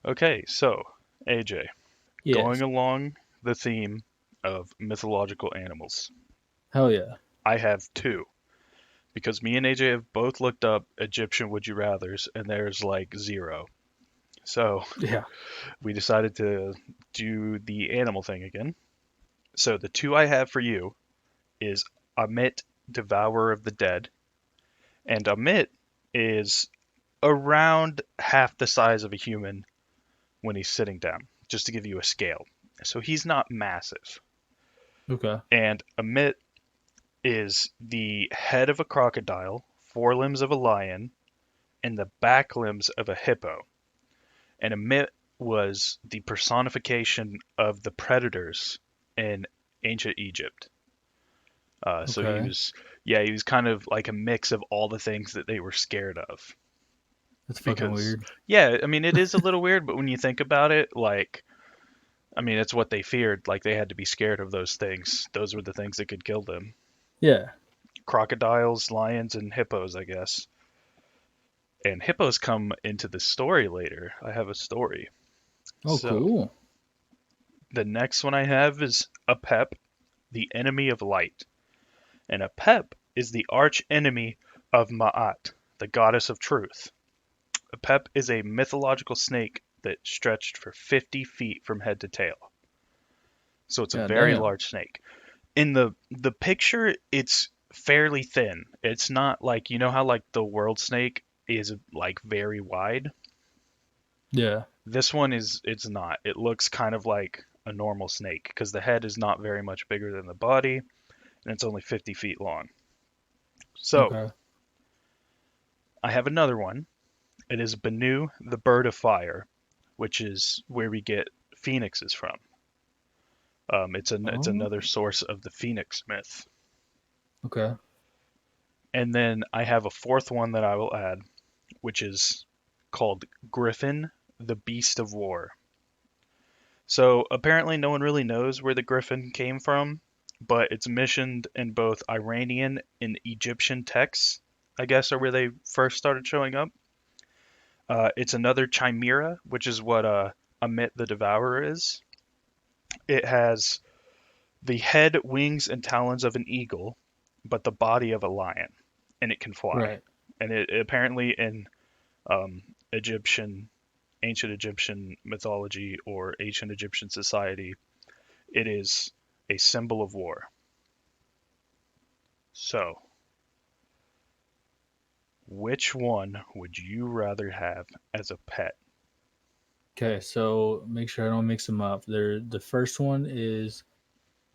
Okay, so AJ, going Yes. along the theme of mythological animals, Hell yeah. I have two because me and AJ have both looked up Egyptian would you rathers and there's like zero. So Yeah. we decided to do the animal thing again. So the two I have for you is Amit, Devourer of the Dead, and Amit is around half the size of a human when he's sitting down, just to give you a scale. So he's not massive. Okay. And Amit is the head of a crocodile, forelimbs of a lion, and the back limbs of a hippo. And Amit was the personification of the predators in ancient Egypt. So he Okay. was, yeah, he was kind of like a mix of all the things that they were scared of. That's fucking Because, weird. yeah, I mean, it is a little weird, but when you think about it, like, I mean, it's what they feared. Like, they had to be scared of those things. Those were the things that could kill them. Yeah. Crocodiles, lions, and hippos, I guess. And hippos come into the story later. I have a story. Oh, So, cool. the next one I have is Apep, the enemy of light. And Apep is the arch enemy of Ma'at, the goddess of truth. Apep is a mythological snake that stretched for 50 feet from head to tail. So it's a God very damn. large snake. In the picture, it's fairly thin. It's not like you know how like the world snake is like very wide. Yeah. This one is it's not. It looks kind of like a normal snake because the head is not very much bigger than the body and it's only 50 feet long. So Okay. I have another one. It is Benu, the bird of fire, which is where we get phoenixes from. It's Oh. another source of the phoenix myth. Okay. And then I have a fourth one that I will add, which is called Griffin, the beast of war. So apparently, no one really knows where the griffin came from, but it's mentioned in both Iranian and Egyptian texts, I guess, are where they first started showing up. It's another chimera, which is what Amit the Devourer is. It has the head, wings, and talons of an eagle, but the body of a lion, and it can fly. Right. And it apparently in um, Egyptian, ancient Egyptian mythology or ancient Egyptian society, it is a symbol of war. So, which one would you rather have as a pet? Okay. So make sure I don't mix them up. The first one is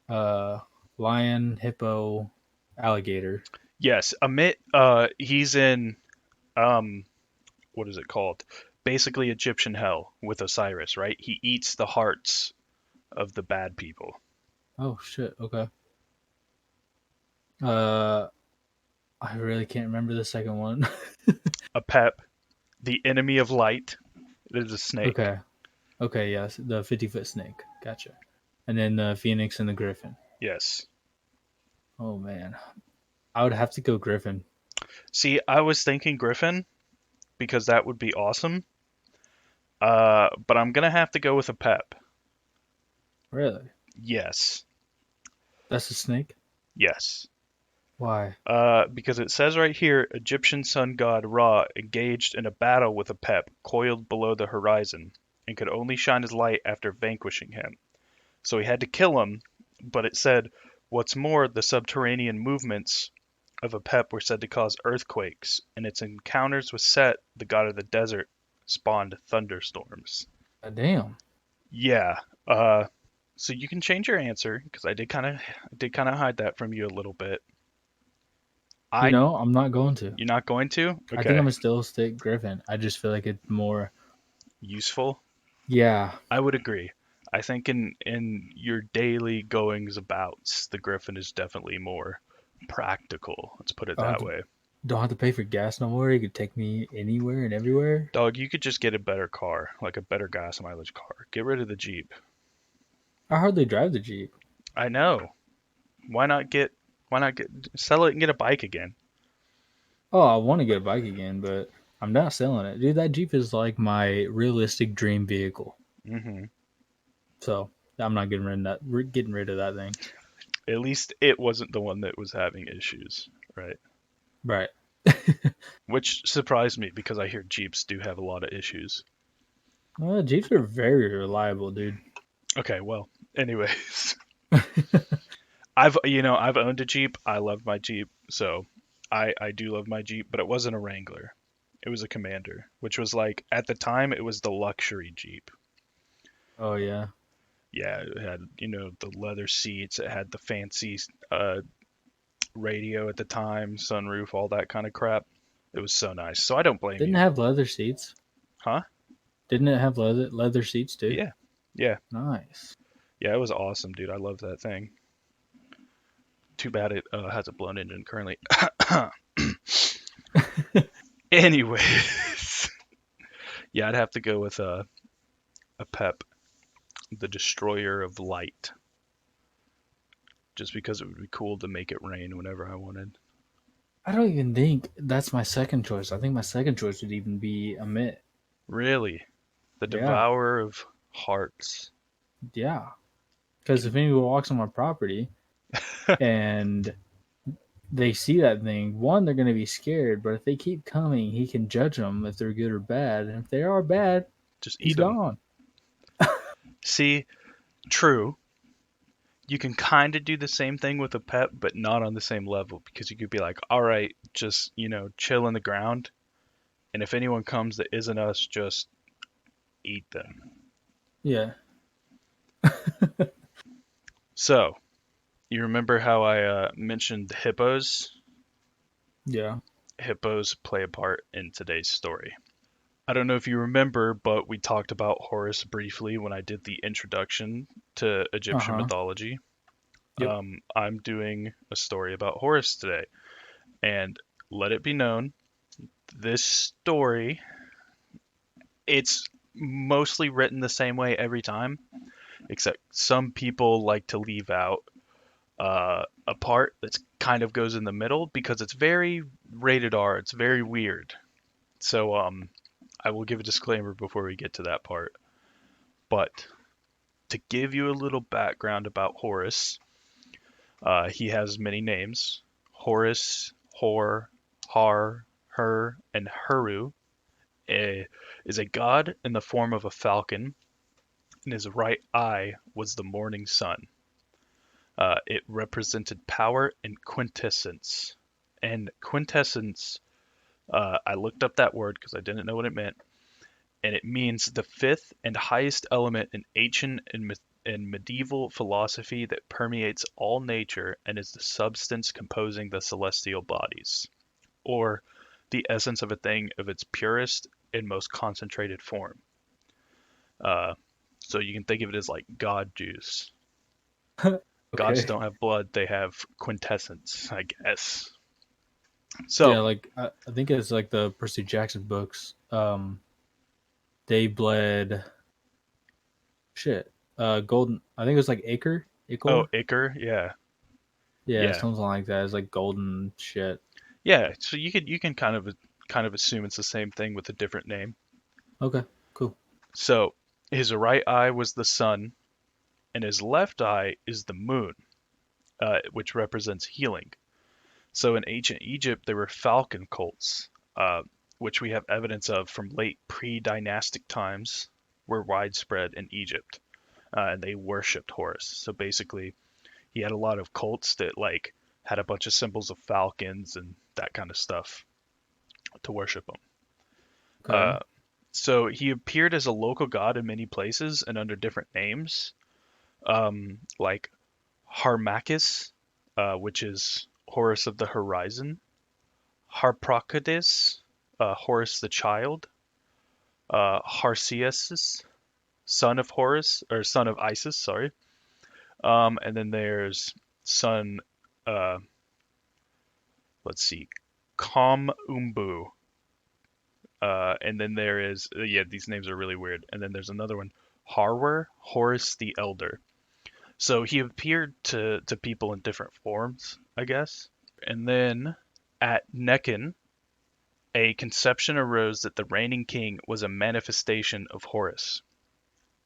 uh lion, hippo, alligator. Yes, Amit. He's in what is it called? Basically, Egyptian hell with Osiris, right? He eats the hearts of the bad people. Oh shit. Okay. Uh I really can't remember the second one. Apep, the enemy of light. It is a snake. Okay. Okay, yes. The 50-foot snake. Gotcha. And then the phoenix and the griffin. Yes. Oh man. I would have to go griffin. See, I was thinking Griffin because that would be awesome. But I'm gonna have to go with a Pep. Really? Yes. That's a snake? Yes. Why? Because it says right here, Egyptian sun god Ra engaged in a battle with a Pep coiled below the horizon and could only shine his light after vanquishing him. So he had to kill him, but it said, what's more, the subterranean movements of a Pep were said to cause earthquakes, and its encounters with Set, the god of the desert, spawned thunderstorms. Damn. Yeah. So you can change your answer because I did kind of hide that from you a little bit. You I know, I'm not going to. You're not going to? I think I'm Okay. gonna still stick griffin. I just feel like it's more. Useful? Yeah. I would agree. I think in your daily goings abouts, the Griffin is definitely more practical. Let's put it I don't that have to. way. Don't have to pay for gas no more. You could take me anywhere and everywhere. Dog, you could just get a better car, like a better gas mileage car. Get rid of the Jeep. I hardly drive the Jeep. I know. Why not get sell it and get a bike again? Oh, I want to get a bike again, but I'm not selling it, dude. That Jeep is like my realistic dream vehicle. Hmm. So I'm not getting rid of that thing. At least it wasn't the one that was having issues, right? Right. Which surprised me because I hear Jeeps do have a lot of issues. Well, Jeeps are very reliable, dude. Okay, well, anyways, I've owned a Jeep. I love my Jeep, so I do love my Jeep, but it wasn't a Wrangler. It was a Commander, which was like at the time it was the luxury Jeep. Oh yeah. Yeah, it had, the leather seats, it had the fancy uh radio at the time, sunroof, all that kind of crap. It was so nice. So I don't blame Didn't it you. have leather seats? Huh? Didn't it have leather seats too? Yeah. Yeah. Nice. Yeah, it was awesome, dude. I love that thing. Too bad it has a blown engine currently. Anyways, yeah, I'd have to go with a Pep, the Destroyer of Light, just because it would be cool to make it rain whenever I wanted. I don't even think that's my second choice. I think my second choice would even be a mitt. Really, the Yeah. Devourer of Hearts. Yeah. Because if anyone walks on my property and they see that thing, one, they're going to be scared. But if they keep coming, he can judge them if they're good or bad. And if they are bad, Just he's eat them. gone. See, true. You can kind of do the same thing with a pet, but not on the same level because you could be like, all right, just, chill in the ground. And if anyone comes that isn't us, just eat them. Yeah. So, you remember how I mentioned hippos? Yeah. Hippos play a part in today's story. I don't know if you remember, but we talked about Horus briefly when I did the introduction to Uh Egyptian huh. mythology. Yep. I'm doing a story about Horus today. And let it be known, this story, it's mostly written the same way every time, except some people like to leave out a part that kind of goes in the middle because it's very rated R. It's very weird. So I will give a disclaimer before we get to that part. But to give you a little background about Horus, he has many names. Horus, Hor, Har, Her, and Huru is a god in the form of a falcon, and his right eye was the morning sun. It represented power and quintessence. And quintessence, I looked up that word because I didn't know what it meant, and it means the fifth and highest element in ancient and medieval philosophy that permeates all nature and is the substance composing the celestial bodies, or the essence of a thing of its purest and most concentrated form. Uh, so you can think of it as like God juice. Gods Okay. don't have blood, they have quintessence, I guess. Yeah, So, like I think it's like the Percy Jackson books. They bled shit. Golden. I think it was like Acre, oh, Acor. Icar, yeah, Yeah, yeah, something like that. It's like golden shit. yeah. So you can kind of assume it's the same thing with a different name. Okay, cool. So his right eye was the sun, and his left eye is the moon, which represents healing. So in ancient Egypt, there were falcon cults, which we have evidence of from late pre-dynastic times, were widespread in Egypt, and they worshipped Horus. So basically, he had a lot of cults that like had a bunch of symbols of falcons and that kind of stuff to worship him. Okay. Uh, so he appeared as a local god in many places and under different names, like Harmachis, which is Horus of the Horizon, Harprocodus, Horus the Child, Harceus, son of Horus, or son of Isis, sorry. And then there's son, uh, let's see, Kom Umbu. And then there is, yeah, these names are really weird. And then there's another one, Harwer, Horus the Elder. So he appeared to people in different forms, I guess. And then at Necken, a conception arose that the reigning king was a manifestation of Horus.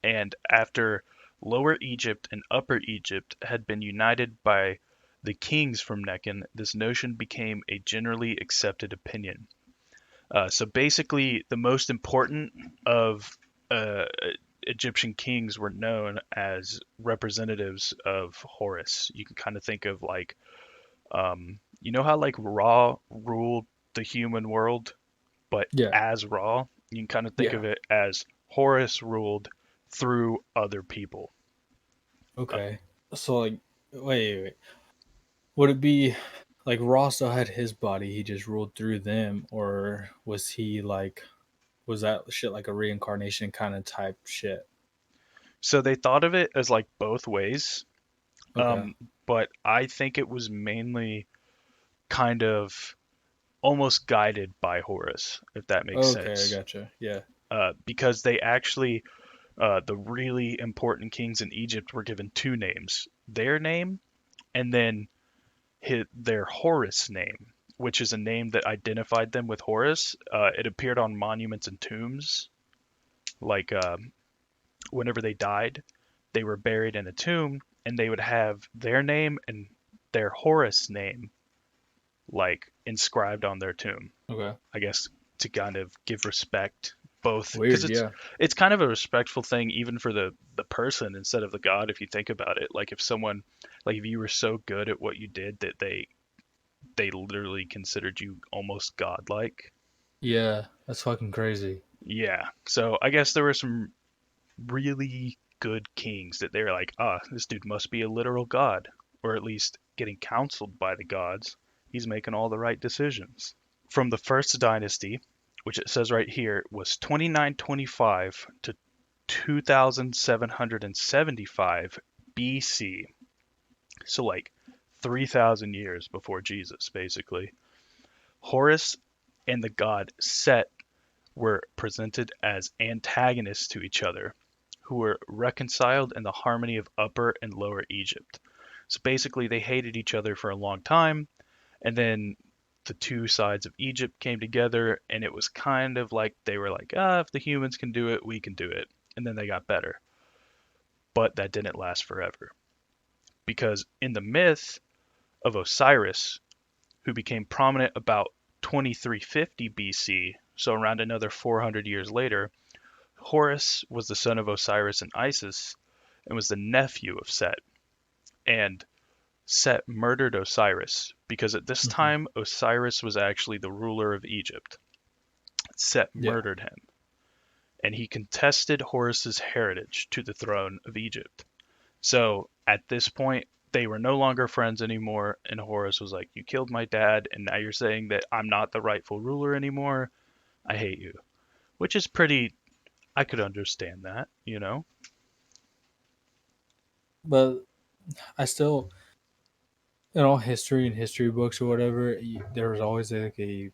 And after Lower Egypt and Upper Egypt had been united by the kings from Nekhen, this notion became a generally accepted opinion. So basically, the most important of Egyptian kings were known as representatives of Horus. You can kind of think of like, you know how like Ra ruled the human world, but Yeah. as Ra, you can kind of think Yeah. of it as Horus ruled through other people. Uh, Okay. So like, wait. Would it be like Raw still had his body? He just ruled through them, or was he like, was that shit like a reincarnation kind of type shit? so they thought of it as like both ways, Okay. but I think it was mainly kind of almost guided by Horus, if that makes Okay, I sense. gotcha. Yeah. Because they actually, the really important kings in Egypt were given two names: their name and then their Horus name, which is a name that identified them with Horus. It appeared on monuments and tombs, like whenever they died, they were buried in a tomb, and they would have their name and their Horus name like inscribed on their tomb. Okay. I guess to kind of give respect both because Weird. it's Yeah. it's kind of a respectful thing even for the person instead of the god if you think about it. Like if someone like if you were so good at what you did that they literally considered you almost godlike. Yeah. That's fucking crazy. Yeah. So I guess there were some really good kings that they were like, this dude must be a literal god, or at least getting counseled by the gods. He's making all the right decisions. From the first dynasty, which it says right here was 2925 to 2775 BC. So, like 3,000 years before Jesus, basically. Horus and the god Set were presented as antagonists to each other, who were reconciled in the harmony of Upper and Lower Egypt. So basically, they hated each other for a long time, and then the two sides of Egypt came together, and it was kind of like they were like, if the humans can do it, we can do it. And then they got better. But that didn't last forever. Because in the myth of Osiris, who became prominent about 2350 BC, so around another 400 years later, Horus was the son of Osiris and Isis and was the nephew of Set. And Set murdered Osiris because at this Hmm. time Osiris was actually the ruler of Egypt. Set Yeah. murdered him, and he contested Horus's heritage to the throne of Egypt. So at this point, they were no longer friends anymore, and Horus was like, "You killed my dad, and now you're saying that I'm not the rightful ruler anymore. I hate you." Which is pretty. I could understand that, you know. But I still, in all history and history books or whatever, there was always like a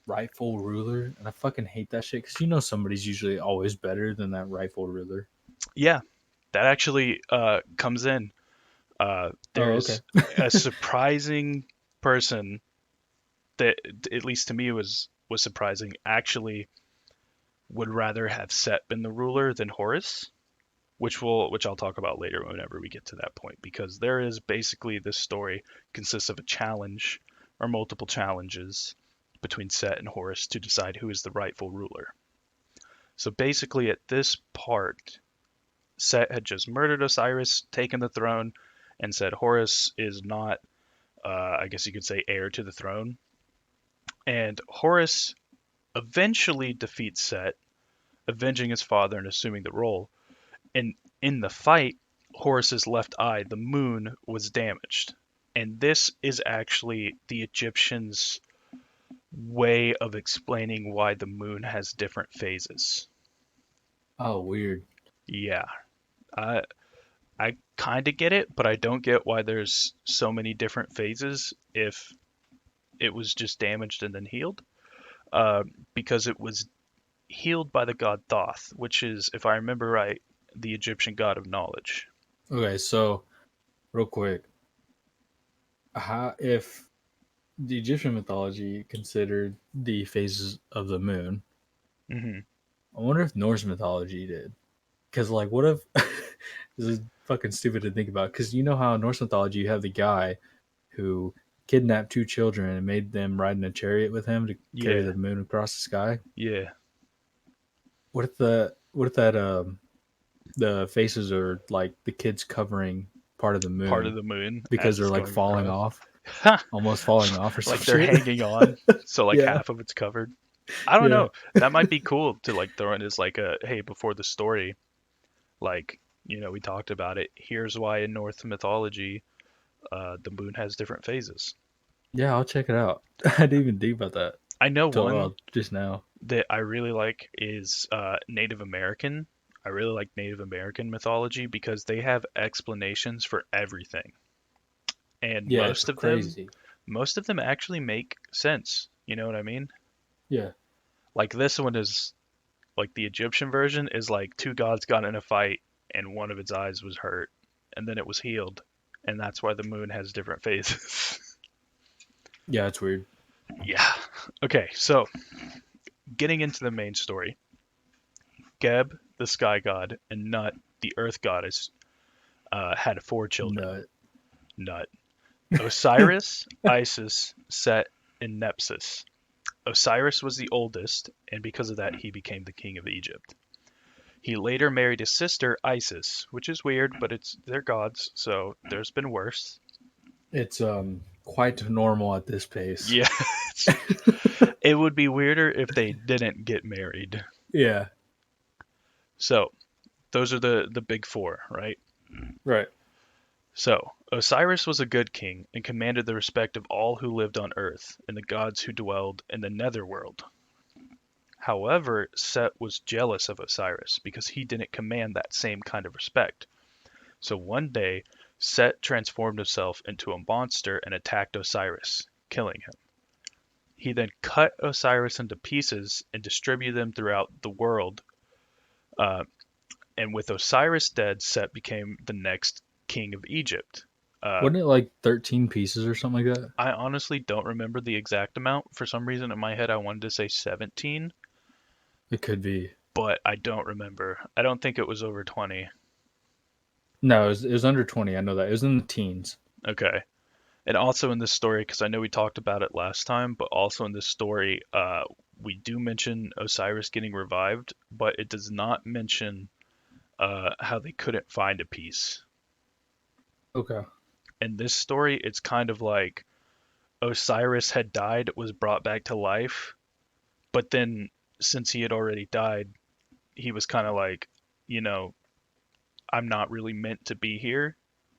rightful ruler, and I fucking hate that shit because you know somebody's usually always better than that rightful ruler. Yeah, that actually comes in. Oh, okay. There's a surprising person that, at least to me, was surprising. Actually, would rather have Set been the ruler than Horus, which I'll talk about later whenever we get to that point, because there is basically this story consists of a challenge or multiple challenges between Set and Horus to decide who is the rightful ruler. So basically, at this part, Set had just murdered Osiris, taken the throne, and said Horus is not, I guess you could say, heir to the throne. And Horus eventually defeats Set, avenging his father and assuming the role. And in the fight, Horus's left eye, the moon, was damaged. And this is actually the Egyptians' way of explaining why the moon has different phases. Oh, weird. Yeah, I I kind of get it, but I don't get why there's so many different phases if it was just damaged and then healed. Uh, because it was healed by the god Thoth, which is, if I remember right, the Egyptian god of knowledge. Okay, so real quick, how if the Egyptian mythology considered the phases of the moon. Hmm. I wonder if Norse mythology did. Because, like, what if this is fucking stupid to think about? Because you know how in Norse mythology you have the guy who kidnapped two children and made them ride in a chariot with him to carry Yeah, the moon across the sky. yeah. What if the faces are like the kids covering part of the Part of moon the moon because as they're it's like going falling across. off, almost falling off or some Like they're shit. hanging on, so like Yeah, half of it's covered. I don't yeah, know. That might be cool to like throw in as like a hey before the story, like we talked about it. Here's why in Norse mythology, the moon has different phases. yeah. I'll check it out. I didn't even think about that I know till one just now. that I really like is Native American. I really like Native American mythology because they have explanations for everything, and Yeah, it's crazy. most of them actually make sense. You know what I mean? Yeah, Like this one is like the Egyptian version is like two gods got in a fight and one of its eyes was hurt and then it was healed, and that's why the moon has different phases. yeah, it's weird. Yeah. Okay, so getting into the main story, Geb, the sky god, and Nut, the earth goddess, had four children. Nut. Nut. Osiris, Isis, Set, and Nepsis. Osiris was the oldest, and because of that, he became the king of Egypt. He later married his sister Isis, which is weird, but they're gods, so there's been worse. It's quite normal at this pace. Yeah, it would be weirder if they didn't get married. Yeah, So those are the big four, right? right. So Osiris was a good king and commanded the respect of all who lived on earth and the gods who dwelled in the netherworld. However, Set was jealous of Osiris because he didn't command that same kind of respect. So one day, Set transformed himself into a monster and attacked Osiris, killing him. He then cut Osiris into pieces and distributed them throughout the world. Uh, and with Osiris dead, Set became the next king of Egypt. Uh, Wasn't it like 13 pieces or something like that? I honestly don't remember the exact amount. For some reason in my head, I wanted to say 17, It could be. but I don't remember. I don't think it was over 20. No, it was under 20. I know that. It was in the teens. Okay. And also in this story, because I know we talked about it last time, but also in this story, we do mention Osiris getting revived, but it does not mention how they couldn't find a piece. Okay. In this story, it's kind of like Osiris had died, was brought back to life, but then since he had already died, he was kind of like, you know, I'm not really meant to be here.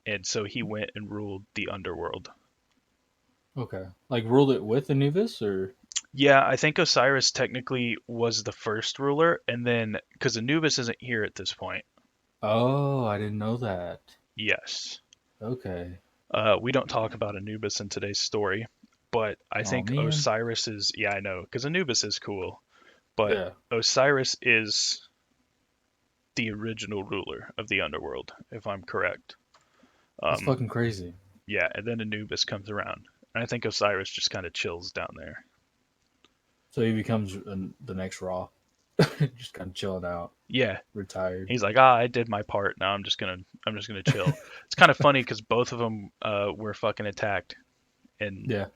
And so he went and ruled the underworld. Okay. Like ruled it with Anubis or? Yeah, I think Osiris technically was the first ruler, and then because Anubis isn't here at this point. Oh, I didn't know that. Yes. Okay. We don't talk about Anubis in today's story, but I Oh think man. Osiris is, yeah, I know, because Anubis is cool, but Yeah. Osiris is the original ruler of the underworld, if I'm correct. That's Um, fucking crazy. yeah, and then Anubis comes around. And I think Osiris just kind of chills down there. So he becomes the next Raw. Just kind of chilling out, Yeah, retired. he's like, I did my part. Now I'm just gonna chill. It's kind of funny because both of them were fucking attacked and Yeah.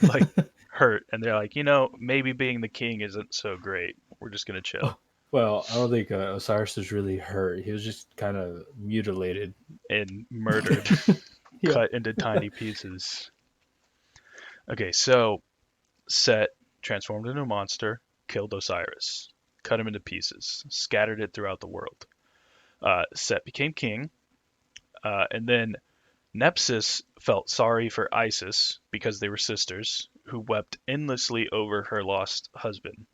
like hurt, and they're like, maybe being the king isn't so great. We're just gonna chill Well, I don't think Osiris was really hurt. He was just kind of mutilated. and murdered, Yeah. cut into tiny pieces. Okay, so Set transformed into a monster, killed Osiris, cut him into pieces, scattered it throughout the world. Set became king, and then Nepsis felt sorry for Isis because they were sisters, who wept endlessly over her lost husband.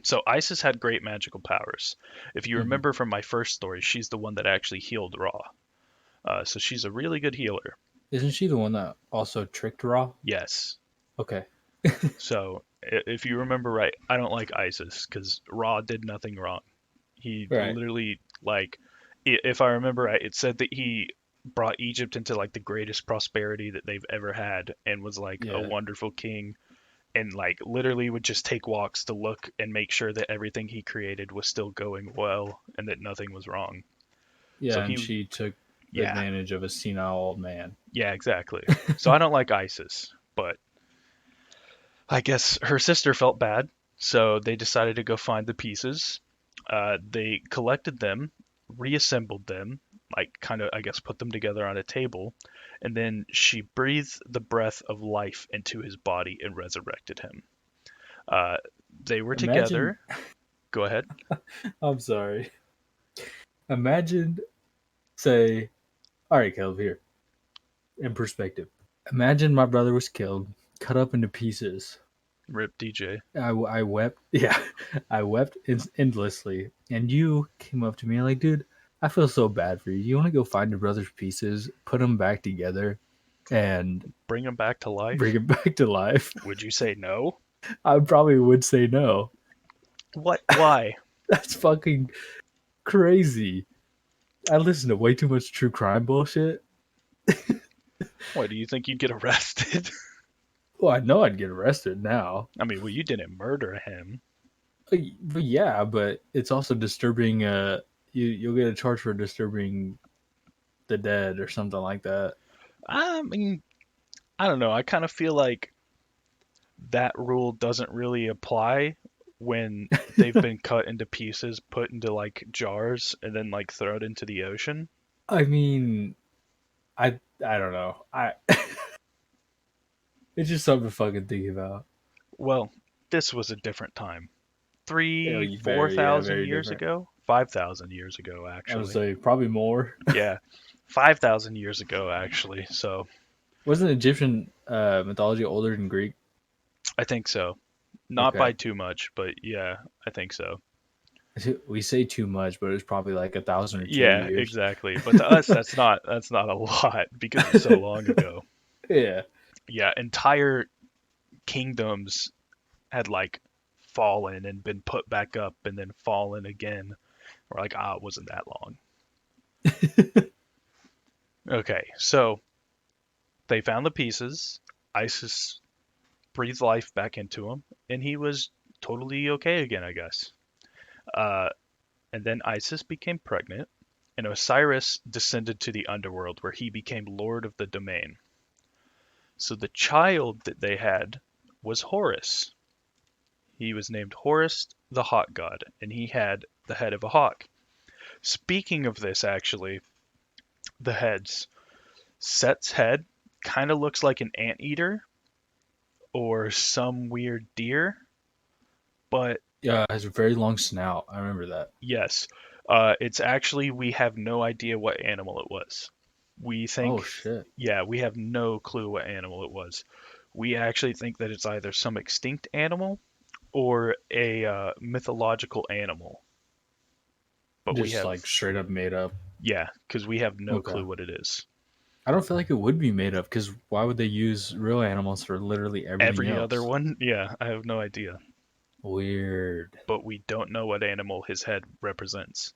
So Isis had great magical powers. If you Hmm. remember from my first story, she's the one that actually healed Ra. So she's a really good healer. Isn't she the one that also tricked Raw? Yes. Okay. So if you remember right, I don't like Isis because Ra did nothing wrong. He Right. literally, like, if I remember right, it said that he brought Egypt into like the greatest prosperity that they've ever had and was like a Yeah. wonderful king and like literally would just take walks to look and make sure that everything he created was still going well and that nothing was wrong. So Yeah, and he, she took yeah, advantage of a senile old man. yeah, exactly. So I don't like ISIS, but I guess her sister felt bad, so they decided to go find the pieces. They collected them, reassembled them, like kind of, I guess, put them together on a table, and then she breathed the breath of life into his body and resurrected him. Uh, they were Imagine, together. Go ahead. I'm sorry. Imagine, say, all right, Caleb, here, in perspective. Imagine my brother was killed, cut up into pieces. Rip DJ. I wept, yeah, I wept endlessly. And you came up to me like, dude, I feel so bad for you. You want to go find your brother's pieces, put them back together, and Bring him back to bring life. him back to life? Would you say no? I probably would say no. What? Why? That's fucking crazy. I listen to way too much true crime bullshit. Why do you think you'd get arrested? Well, I know I'd get arrested now. I mean, well, you didn't murder him. But yeah, but it's also disturbing. You'll get a charge for disturbing the dead or something like that. I mean, I don't know. I kind of feel like that rule doesn't really apply when they've been cut into pieces, put into like jars, and then like thrown into the ocean. I mean, I don't know. I It's just something to fucking think about. Well, this was a different time. Three, four Very, yeah, thousand very years different. ago? 5,000 years ago, I would actually. say probably more. Yeah, 5,000 years ago, actually. So Wasn't Egyptian mythology older than Greek? I think so. Not Okay. by too much, but yeah, I think so. We say too much, but it's probably like 1,000 or 2 Yeah, years. exactly. But to us, that's not a lot because it's so long ago. Yeah. Yeah, entire kingdoms had like fallen and been put back up and then fallen again. We're like, it wasn't that long. Okay, so they found the pieces. Isis breathed life back into him, and he was totally okay again, I guess. Uh, and then Isis became pregnant, and Osiris descended to the underworld where he became lord of the domain. So the child that they had was Horus. He was named Horus the Hawk God, and he had the head of a hawk. Speaking of this, actually, the heads. Set's head kind of looks like an anteater or some weird deer, but Yeah, it has a very long snout. I remember that. yes, it's actually, we have no idea what animal it was. We Oh think, shit. yeah, we have no clue what animal it was. We actually think that it's either some extinct animal or a mythological animal, but we Just have, like straight up made up. yeah, because we have no Okay. clue what it is. I don't feel like it would be made up because why would they use real animals for literally everything Every other else? one, yeah, I have no idea, Weird. but we don't know what animal his head represents.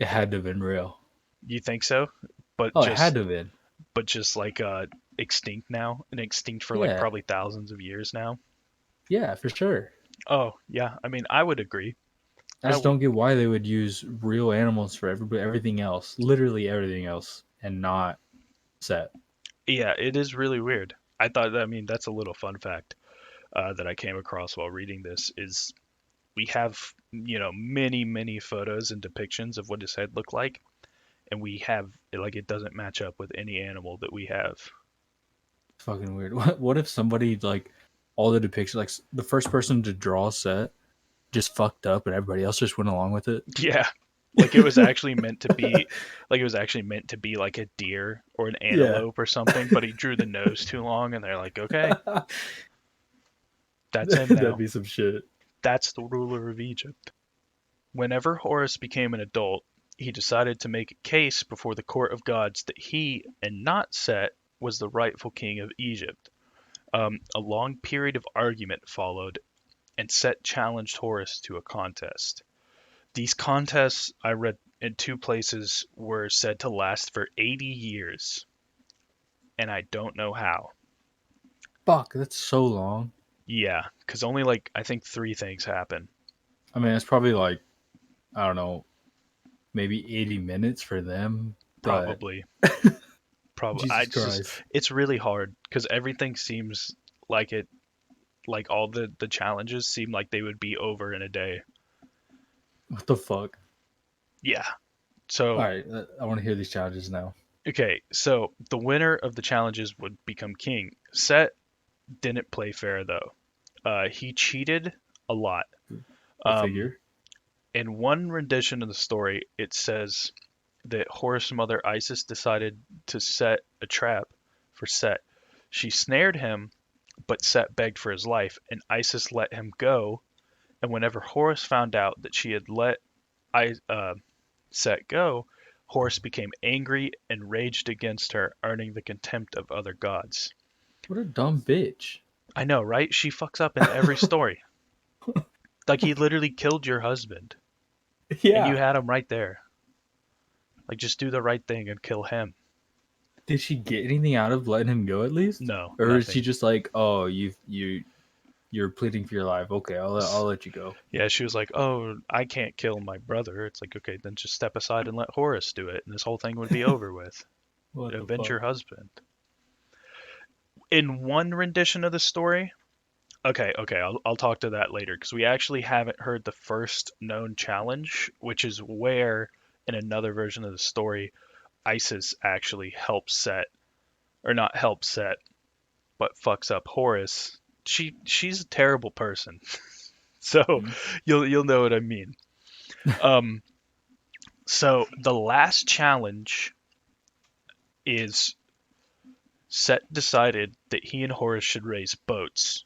It had to have been real. You think so? But Oh, it had just to have been. but just like extinct now and extinct for like Yeah. probably thousands of years now. Yeah, for sure. Oh, yeah. I mean, I would agree. I just don't get why they would use real animals for everything else, literally everything else, and not set. Yeah, it is really weird. I thought, I mean, that's a little fun fact that I came across while reading this is we have, many, many photos and depictions of what his head looked like, and we have like it doesn't match up with any animal that we have. It's fucking weird. What if somebody like all the depictions, like the first person to draw a set, just fucked up, and everybody else just went along with it? Yeah, like it was actually meant to be, like it was actually meant to be like a deer or an Yeah. antelope or something, but he drew the nose too long, and they're like, okay, that's him That'd now. be some shit. That's the ruler of Egypt. Whenever Horus became an adult, he decided to make a case before the court of gods that he, and not Set, was the rightful king of Egypt. A long period of argument followed, and Set challenged Horus to a contest. These contests, I read and two places were said to last for 80 years, and I don't know how. Fuck, that's so long. Yeah, because only like I think three things happen. I mean, it's probably like, I don't know, maybe 80 minutes for them, but Probably, probably. I Jesus just Christ. it's really hard because everything seems like it, like all the challenges seem like they would be over in a day. What the fuck? Yeah. All So right, I want to hear these challenges now. okay, so the winner of the challenges would become king. Set didn't play fair though. He cheated a lot. I Um, figure. in one rendition of the story, it says that Horus' mother Isis decided to set a trap for Set. She snared him, but Set begged for his life, and Isis let him go. And whenever Horus found out that she had let Set go, Horus became angry and raged against her, earning the contempt of other gods. What a dumb bitch. I know, right? She fucks up in every story. Like he literally killed your husband, and you Yeah. had him right there. Like just do the right thing and kill him. Did she get anything out of letting him go at least? No, Or is she nothing. just like, oh, you're pleading for your life. Okay, I'll let you go. Yeah, she was like, "Oh, I can't kill my brother." It's like, okay, then just step aside and let Horus do it, and this whole thing would be over with. What the Avenge fuck? your husband. In one rendition of the story, okay, I'll talk to that later because we actually haven't heard the first known challenge, which is where in another version of the story, Isis actually helps Set, or not helps Set, but fucks up Horus. She's a terrible person, so Hmm. you'll know what I mean. Um, so the last challenge is Set decided that he and Horus should raise boats,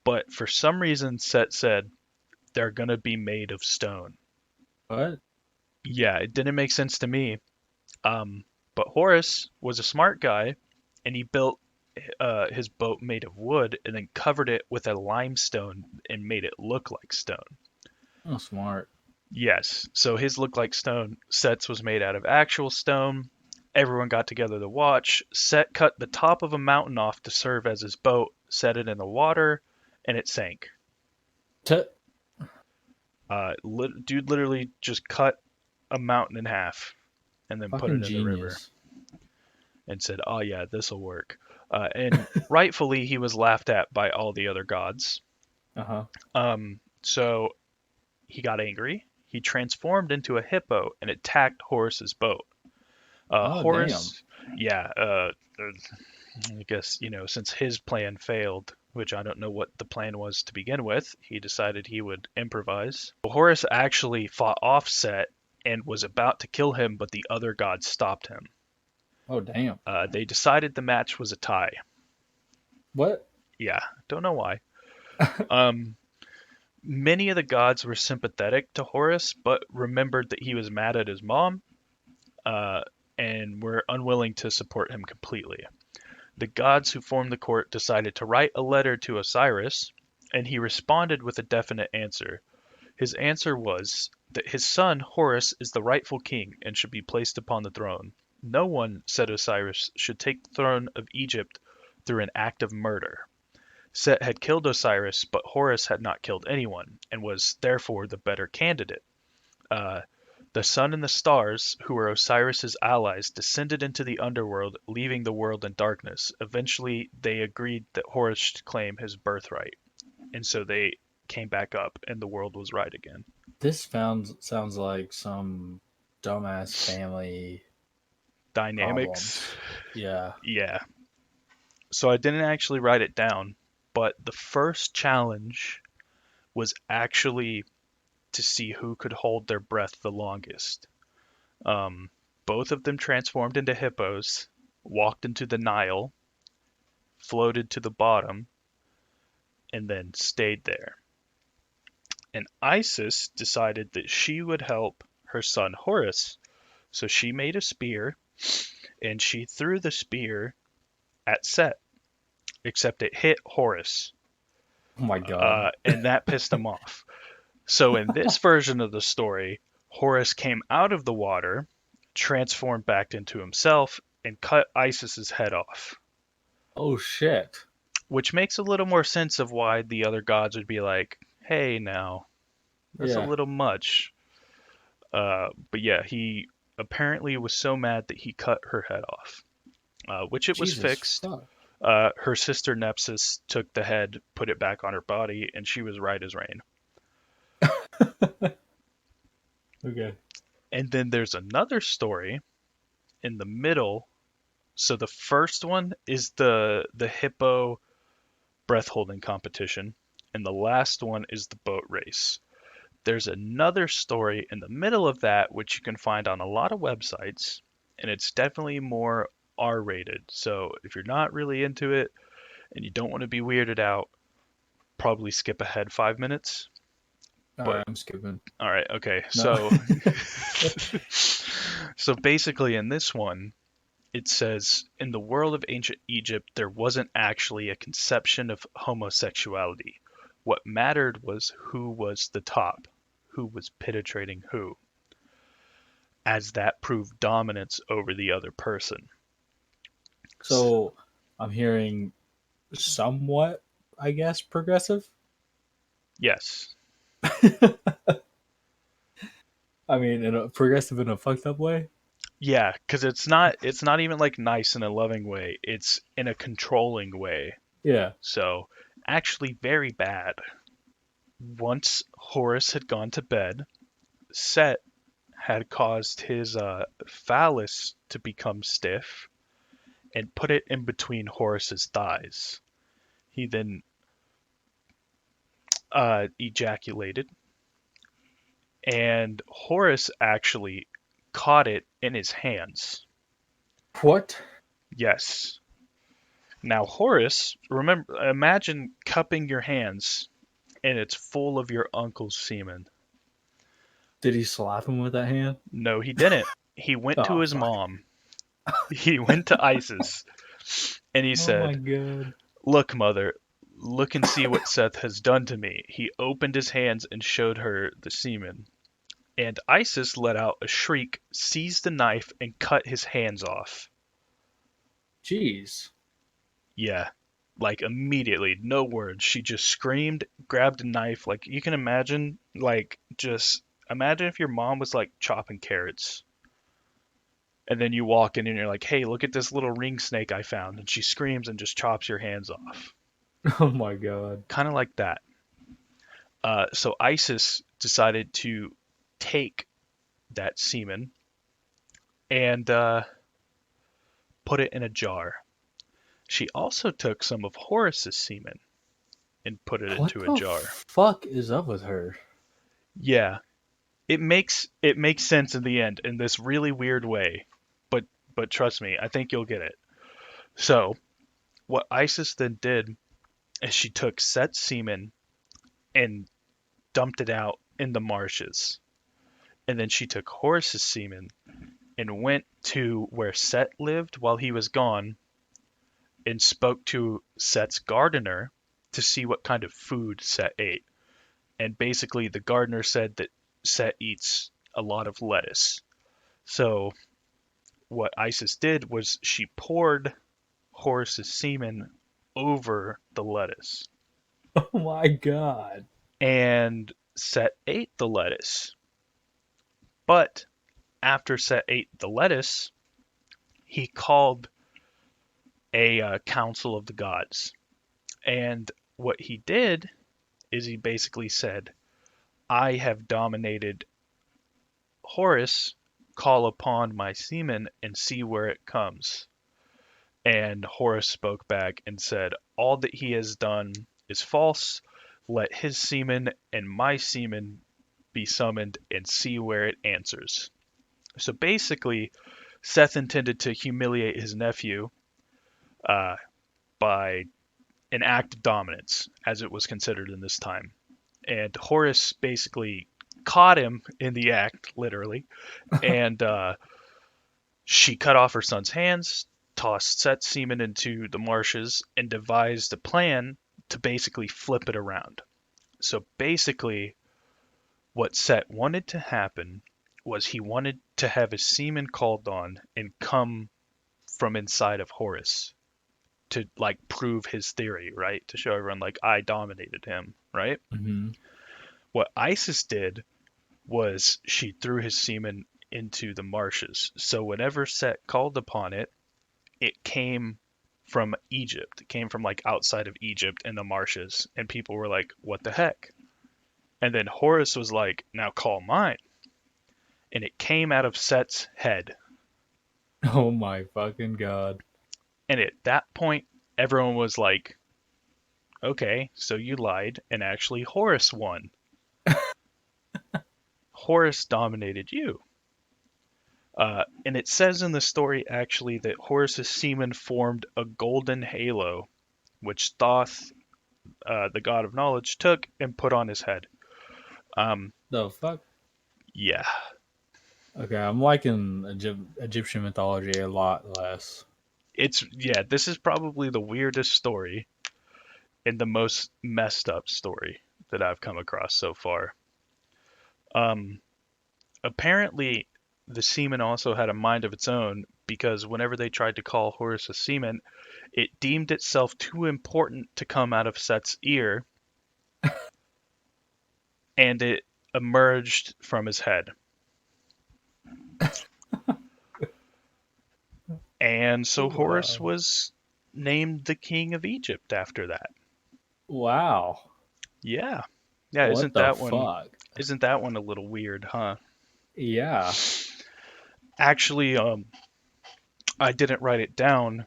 but for some reason Set said they're gonna be made of stone. What? Yeah, it didn't make sense to me. Um, but Horus was a smart guy, and he built his boat made of wood and then covered it with a limestone and made it look like stone. Oh, smart. Yes, so his look like stone sets was made out of actual stone. Everyone got together to watch. Set cut the top of a mountain off to serve as his boat, set it in the water, and it sank. T- Dude literally just cut a mountain in half and then put Fucking it in the river genius. and said, "Oh yeah, this'll work." And rightfully, he was laughed at by all the other gods. Uh huh. So he got angry. He transformed into a hippo and attacked Horus's boat. Oh, damn. Horus, yeah, I guess, since his plan failed, which I don't know what the plan was to begin with, he decided he would improvise. Horus actually fought off Set and was about to kill him, but the other gods stopped him. Oh, damn. They decided the match was a tie. What? Yeah, don't know why. Um, Many of the gods were sympathetic to Horus, but remembered that he was mad at his mom, uh, and were unwilling to support him completely. The gods who formed the court decided to write a letter to Osiris, and he responded with a definite answer. His answer was that his son Horus is the rightful king and should be placed upon the throne. No one, said Osiris, should take the throne of Egypt through an act of murder. Set had killed Osiris, but Horus had not killed anyone, and was therefore the better candidate. Uh, the sun and the stars, who were Osiris's allies, descended into the underworld, leaving the world in darkness. Eventually, they agreed that Horus should claim his birthright, and so they came back up, and the world was right again. This sounds like some dumbass family Dynamics, problems. Yeah. yeah. So I didn't actually write it down, but the first challenge was actually to see who could hold their breath the longest. Um, Both of them transformed into hippos, walked into the Nile, floated to the bottom, and then stayed there. And Isis decided that she would help her son Horus, so she made a spear and she threw the spear at Set, except it hit Horus, Oh my god. and that pissed him off. So in this version of the story, Horus came out of the water, transformed back into himself, and cut Isis's head off. Oh shit. Which makes a little more sense of why the other gods would be like, hey, now, that's a Yeah. little much. But yeah, he apparently was so mad that he cut her head off, which it was Jesus fixed. fuck. Her sister Nepsis took the head, put it back on her body, and she was right as rain. Okay. And then there's another story in the middle. So the first one is the hippo breath holding competition, and the last one is the boat race. There's another story in the middle of that which you can find on a lot of websites, and it's definitely more R-rated. So if you're not really into it and you don't want to be weirded out, probably skip ahead 5 minutes. All But right, I'm skipping. all right, okay. No. So basically in this one, it says in the world of ancient Egypt, there wasn't actually a conception of homosexuality. What mattered was who was the top, who was penetrating who, as that proved dominance over the other person. So I'm hearing somewhat, I guess, progressive. Yes. I mean, in a progressive in a fucked up way. Yeah, because it's not even like nice in a loving way. It's in a controlling way. Yeah. So actually very bad. Once Horus had gone to bed, Set had caused his phallus to become stiff and put it in between Horus's thighs. He then ejaculated, and Horus actually caught it in his hands. What? Yes. Now Horus, remember, imagine cupping your hands and it's full of your uncle's semen. Did he slap him with that hand? No, he didn't. He went to Oh his fuck. mom. He went to Isis and he Oh my said, god. "Look, mother, look and see what Seth has done to me." He opened his hands and showed her the semen. And Isis let out a shriek, seized the knife, and cut his hands off. Jeez. Yeah, like immediately, no words. She just screamed, grabbed a knife. Like you can imagine, like just imagine if your mom was like chopping carrots. And then you walk in and you're like, hey, look at this little ring snake I found. And she screams and just chops your hands off. Oh my god. Kind of like that. So Isis decided to take that semen and put it in a jar. She also took some of Horus's semen and put it What into a the jar. fuck is up with her? Yeah, it makes sense in the end in this really weird way, but trust me, I think you'll get it. So what Isis then did is she took Set's semen and dumped it out in the marshes, and then she took Horus's semen and went to where Set lived while he was gone and spoke to Set's gardener to see what kind of food Set ate. And basically, the gardener said that Set eats a lot of lettuce. So, what Isis did was she poured Horus's semen over the lettuce. Oh my god. And Set ate the lettuce. But after Set ate the lettuce, he called a council of the gods. And what he did is he basically said, I have dominated Horus, call upon my semen and see where it comes. And Horus spoke back and said, all that he has done is false. Let his semen and my semen be summoned and see where it answers. So basically, Seth intended to humiliate his nephew uh, by an act of dominance, as it was considered in this time. And Horus basically caught him in the act, literally, and she cut off her son's hands, tossed Set's semen into the marshes, and devised a plan to basically flip it around. So basically, what Set wanted to happen was he wanted to have his semen called on and come from inside of Horus to like prove his theory, right? To show everyone like I dominated him, right? Hmm. What Isis did was she threw his semen into the marshes. So whenever Set called upon it, it came from Egypt. It came from like outside of Egypt in the marshes, and people were like, "What the heck?" And then Horus was like, "Now call mine," and it came out of Set's head. Oh my fucking god. And at that point, everyone was like, "Okay, so you lied, and actually Horus won. Horus dominated you." And it says in the story actually that Horus's semen formed a golden halo, which Thoth, the god of knowledge, took and put on his head. Um, The fuck? yeah, Okay, I'm liking Egyptian mythology a lot less. this is probably the weirdest story and the most messed up story that I've come across so far. Um, Apparently, the semen also had a mind of its own because whenever they tried to call Horus a semen, it deemed itself too important to come out of Set's ear, and it emerged from his head. And so Horus Wow. was named the king of Egypt after that. Wow. Yeah. Yeah, What the fuck? isn't that one a little weird, huh? Yeah. Actually, I didn't write it down,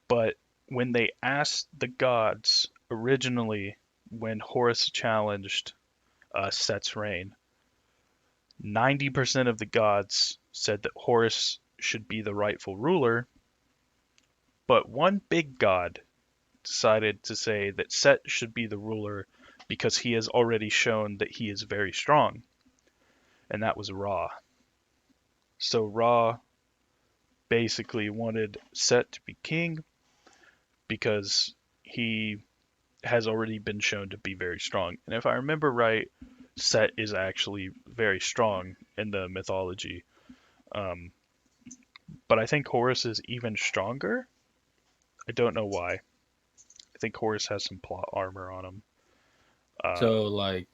but when they asked the gods originally when Horus challenged Set's reign, 90% of the gods said that Horus should be the rightful ruler, but one big god decided to say that Set should be the ruler because he has already shown that he is very strong, and that was Ra. So Ra basically wanted Set to be king because he has already been shown to be very strong. And if I remember right, Set is actually very strong in the mythology. Um, but I think Horus is even stronger. I don't know why. I think Horus has some plot armor on him. Uh, So like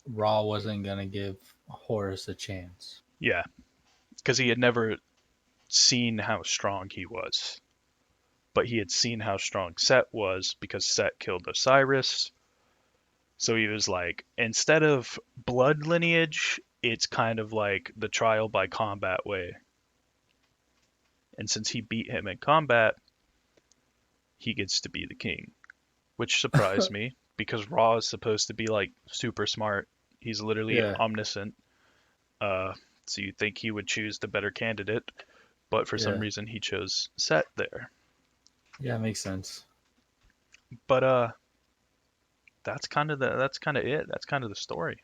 Raw wasn't gonna give Horus a chance. yeah, because he had never seen how strong he was, but he had seen how strong Set was because Set killed Osiris. So he was like, instead of blood lineage, it's kind of like the trial by combat way. And since he beat him in combat, he gets to be the king, which surprised me because Ra is supposed to be like super smart. He's literally Yeah. omniscient. So you'd think he would choose the better candidate, but for some Yeah. reason he chose Set there. Yeah, makes sense. But that's kind of it. That's kind of the story.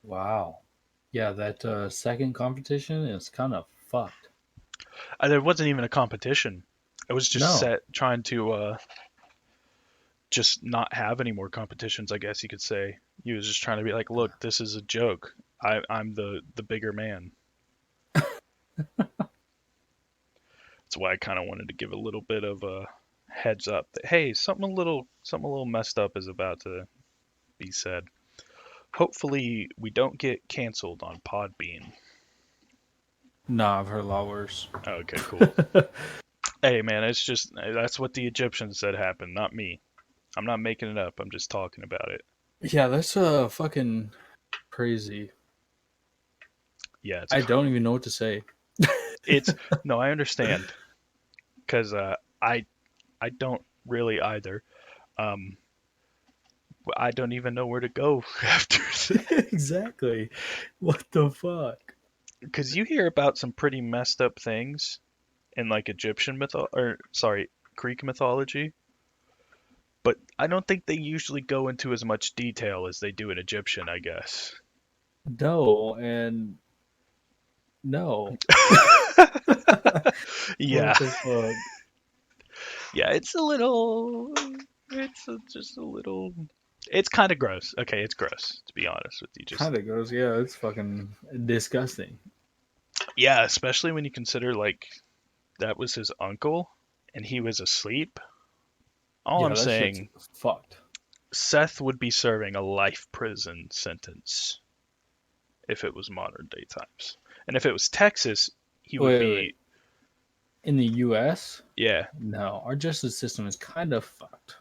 Wow. Yeah, that second competition is kind of fucked. There wasn't even a competition. It was just No. Set trying to just not have any more competitions. I guess you could say he was just trying to be like, look, this is a joke. I'm the bigger man. That's why I kind of wanted to give a little bit of a heads up that hey, something a little messed up is about to be said. Hopefully, we don't get canceled on Podbean. No, I've heard a lot worse. Okay, cool. Hey, man, it's just that's what the Egyptians said happened, not me. I'm not making it up. I'm just talking about it. Yeah, that's fucking crazy. Yeah, I don't even know what to say. it's no, I understand because I don't really either. Um, I don't even know where to go after Exactly. What the fuck? because you hear about some pretty messed up things in like Egyptian or sorry, Greek mythology, but I don't think they usually go into as much detail as they do in Egyptian, I guess. No, and no. Yeah, What the fuck? yeah, it's a little, just a little. It's kind of gross. Okay, it's gross to be honest with you. Just Kind of goes, yeah, it's fucking disgusting. yeah, especially when you consider like that was his uncle and he was asleep. All Yeah, I'm that shit's saying, fucked. Seth would be serving a life prison sentence if it was modern day times. And if it was Texas, he would Wait. be, In the U.S., yeah, no, our justice system is kind of fucked.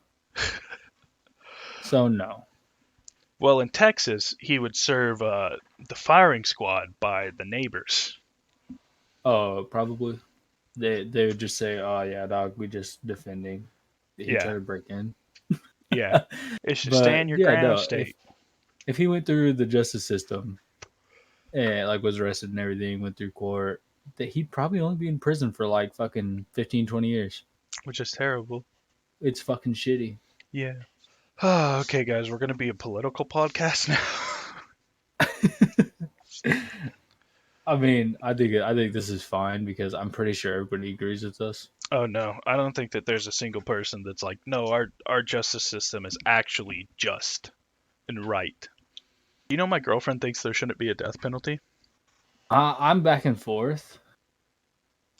So no. well, in Texas, he would serve the firing squad by the neighbors. Oh, probably. They would just say, "Oh yeah, dog, we just defending." He tried Yeah, to break in. yeah. It's just But stand your yeah, ground, no. state. If he went through the justice system and like was arrested and everything, went through court, that he'd probably only be in prison for like fucking 15, 20 years. Which is terrible. It's fucking shitty. Yeah. Okay, guys, we're gonna be a political podcast now. I think this is fine because I'm pretty sure everybody agrees with us. Oh no, I don't think that there's a single person that's like, no, our justice system is actually just and right. You know, my girlfriend thinks there shouldn't be a death penalty. I'm back and forth,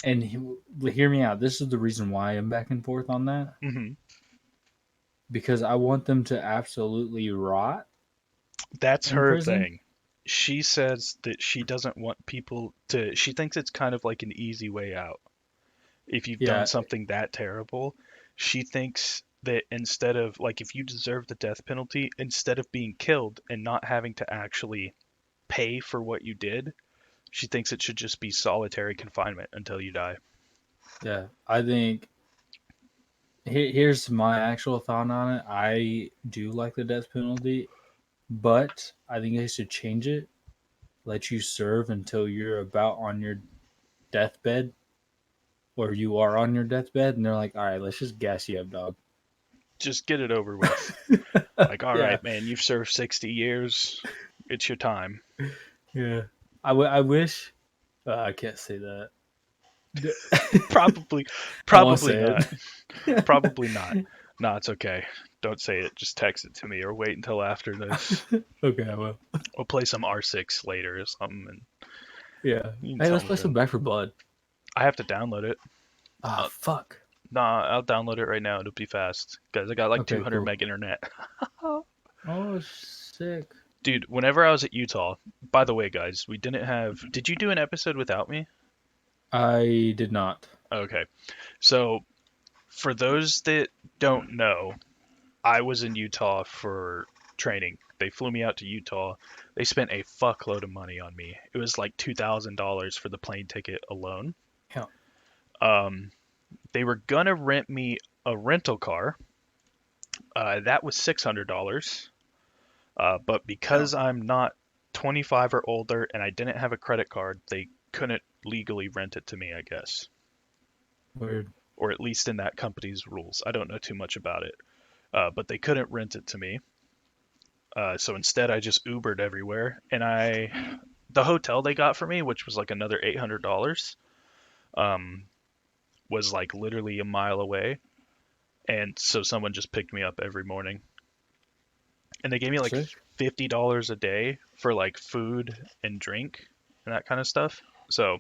and hear me out. This is the reason why I'm back and forth on that Hmm. because I want them to absolutely rot That's in her prison. thing. She says that she doesn't want people to. She thinks it's kind of like an easy way out. If you've done Yeah, something that terrible, she thinks that instead of like if you deserve the death penalty, instead of being killed and not having to actually pay for what you did, she thinks it should just be solitary confinement until you die. yeah. I think here's my actual thought on it. I do like the death penalty, but I think they should change it. Let you serve until you're about on your deathbed, or you are on your deathbed, and they're like, "All right, let's just gas you up, dog." Just get it over with. Like, all Yeah, right, man, you've served 60 years. It's your time. yeah. I wish. I can't say that. Probably, I won't probably say not. it. Probably not. No, it's okay. Don't say it. Just text it to me or wait until after this. Okay, I will. We'll play some R6 later or something, and Yeah. you can Hey, tell let's me play some then. Back for Blood. I have to download it. Ah, Uh, fuck. nah, I'll download it right now. It'll be fast. Guys, I got like Okay, 200 cool. meg internet. Oh, sick. Dude, whenever I was at Utah, by the way, guys, we didn't have. Did you do an episode without me? I did not. Okay. So, for those that don't know, I was in Utah for training. They flew me out to Utah. They spent a fuckload of money on me. It was like $2,000 for the plane ticket alone. Yeah. Um, they were gonna rent me a rental car. That was $600. But Yeah. because I'm not 25 or older and I didn't have a credit card, they couldn't legally rent it to me, I guess. Weird. Or at least in that company's rules. I don't know too much about it. But they couldn't rent it to me. So instead, I just Ubered everywhere. And the hotel they got for me, which was like another $800, um, was like literally a mile away. And so someone just picked me up every morning. And they gave me like Sick. $50 a day for like food and drink and that kind of stuff. So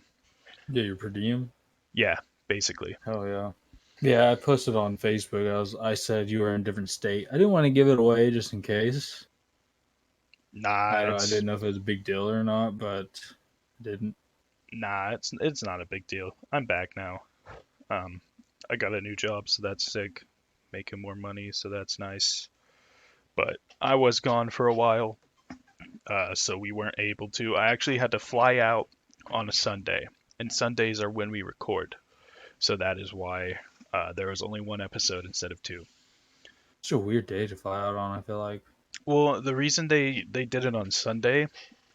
Yeah, your per diem. yeah, basically. Hell yeah. Yeah, I posted on Facebook. I said you were in a different state. I didn't want to give it away just in case. Nah, I didn't know if it was a big deal or not, but I didn't. it's not a big deal. I'm back now. Um, I got a new job, so that's sick. Making more money, so that's nice. But I was gone for a while, so we weren't able to. I actually had to fly out on a Sunday, and Sundays are when we record. So that is why there was only one episode instead of two. It's a weird day to fly out on, I feel like. Well, the reason they did it on Sunday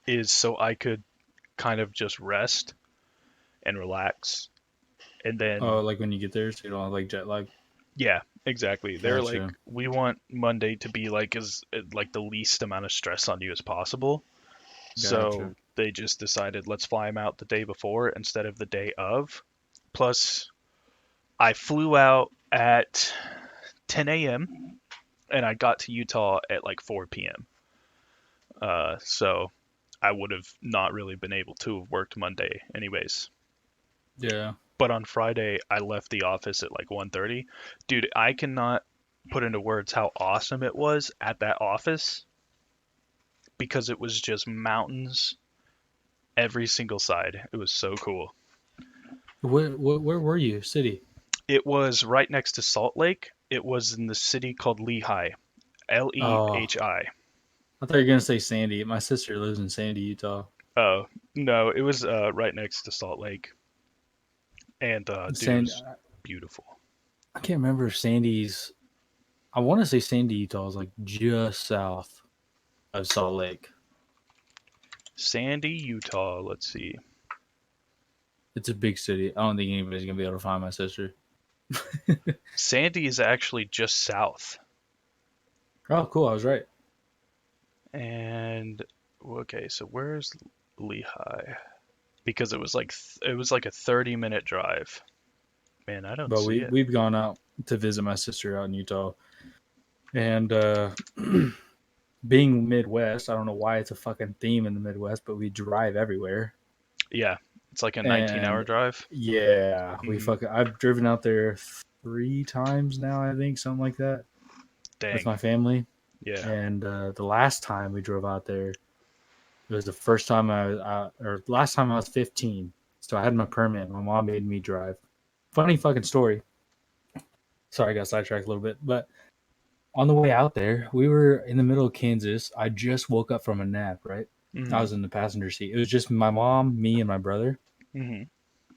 is so I could kind of just rest and relax, and Oh, then like when you get there, so you don't have like jet lag. yeah, exactly. They're like, Gotcha. we want Monday to be like as like the least amount of stress on you as possible. So Gotcha. they just decided let's fly him out the day before instead of the day of. Plus, I flew out at 10 a.m. and I got to Utah at like 4 p.m. So I would have not really been able to have worked Monday anyways. Yeah. But on Friday, I left the office at like 1:30. Dude, I cannot put into words how awesome it was at that office because it was just mountains every single side. It was so cool. Where were you? City? It was right next to Salt Lake. It was in the city called Lehigh, Oh, Lehi. I thought you were gonna say Sandy. My sister lives in Sandy, Utah. Oh, no, it was right next to Salt Lake. And dude, it Sandy. was beautiful. I can't remember if Sandy's. I want to say Sandy, Utah is like just south of Salt Lake. Sandy, Utah. Let's see. It's a big city. I don't think anybody's gonna be able to find my sister. Sandy is actually just south. Oh, cool. I was right. And okay, so where's Lehigh? Because it was like a 30-minute drive. Man, I don't But see it. we've gone out to visit my sister out in Utah, and being Midwest, I don't know why it's a fucking theme in the Midwest, but we drive everywhere. Yeah, it's like a 19-hour And drive. yeah, Hmm. I've driven out there 3 times now, I think, something like that, with Dang. my family. Yeah. And the last time we drove out there, it was the first time or last time I was 15. So I had my permit. My mom made me drive. Funny fucking story. Sorry, I got sidetracked a little bit, but on the way out there, we were in the middle of Kansas. I just woke up from a nap, right? I Hmm. was in the passenger seat. It was just my mom, me, and my brother. Hmm.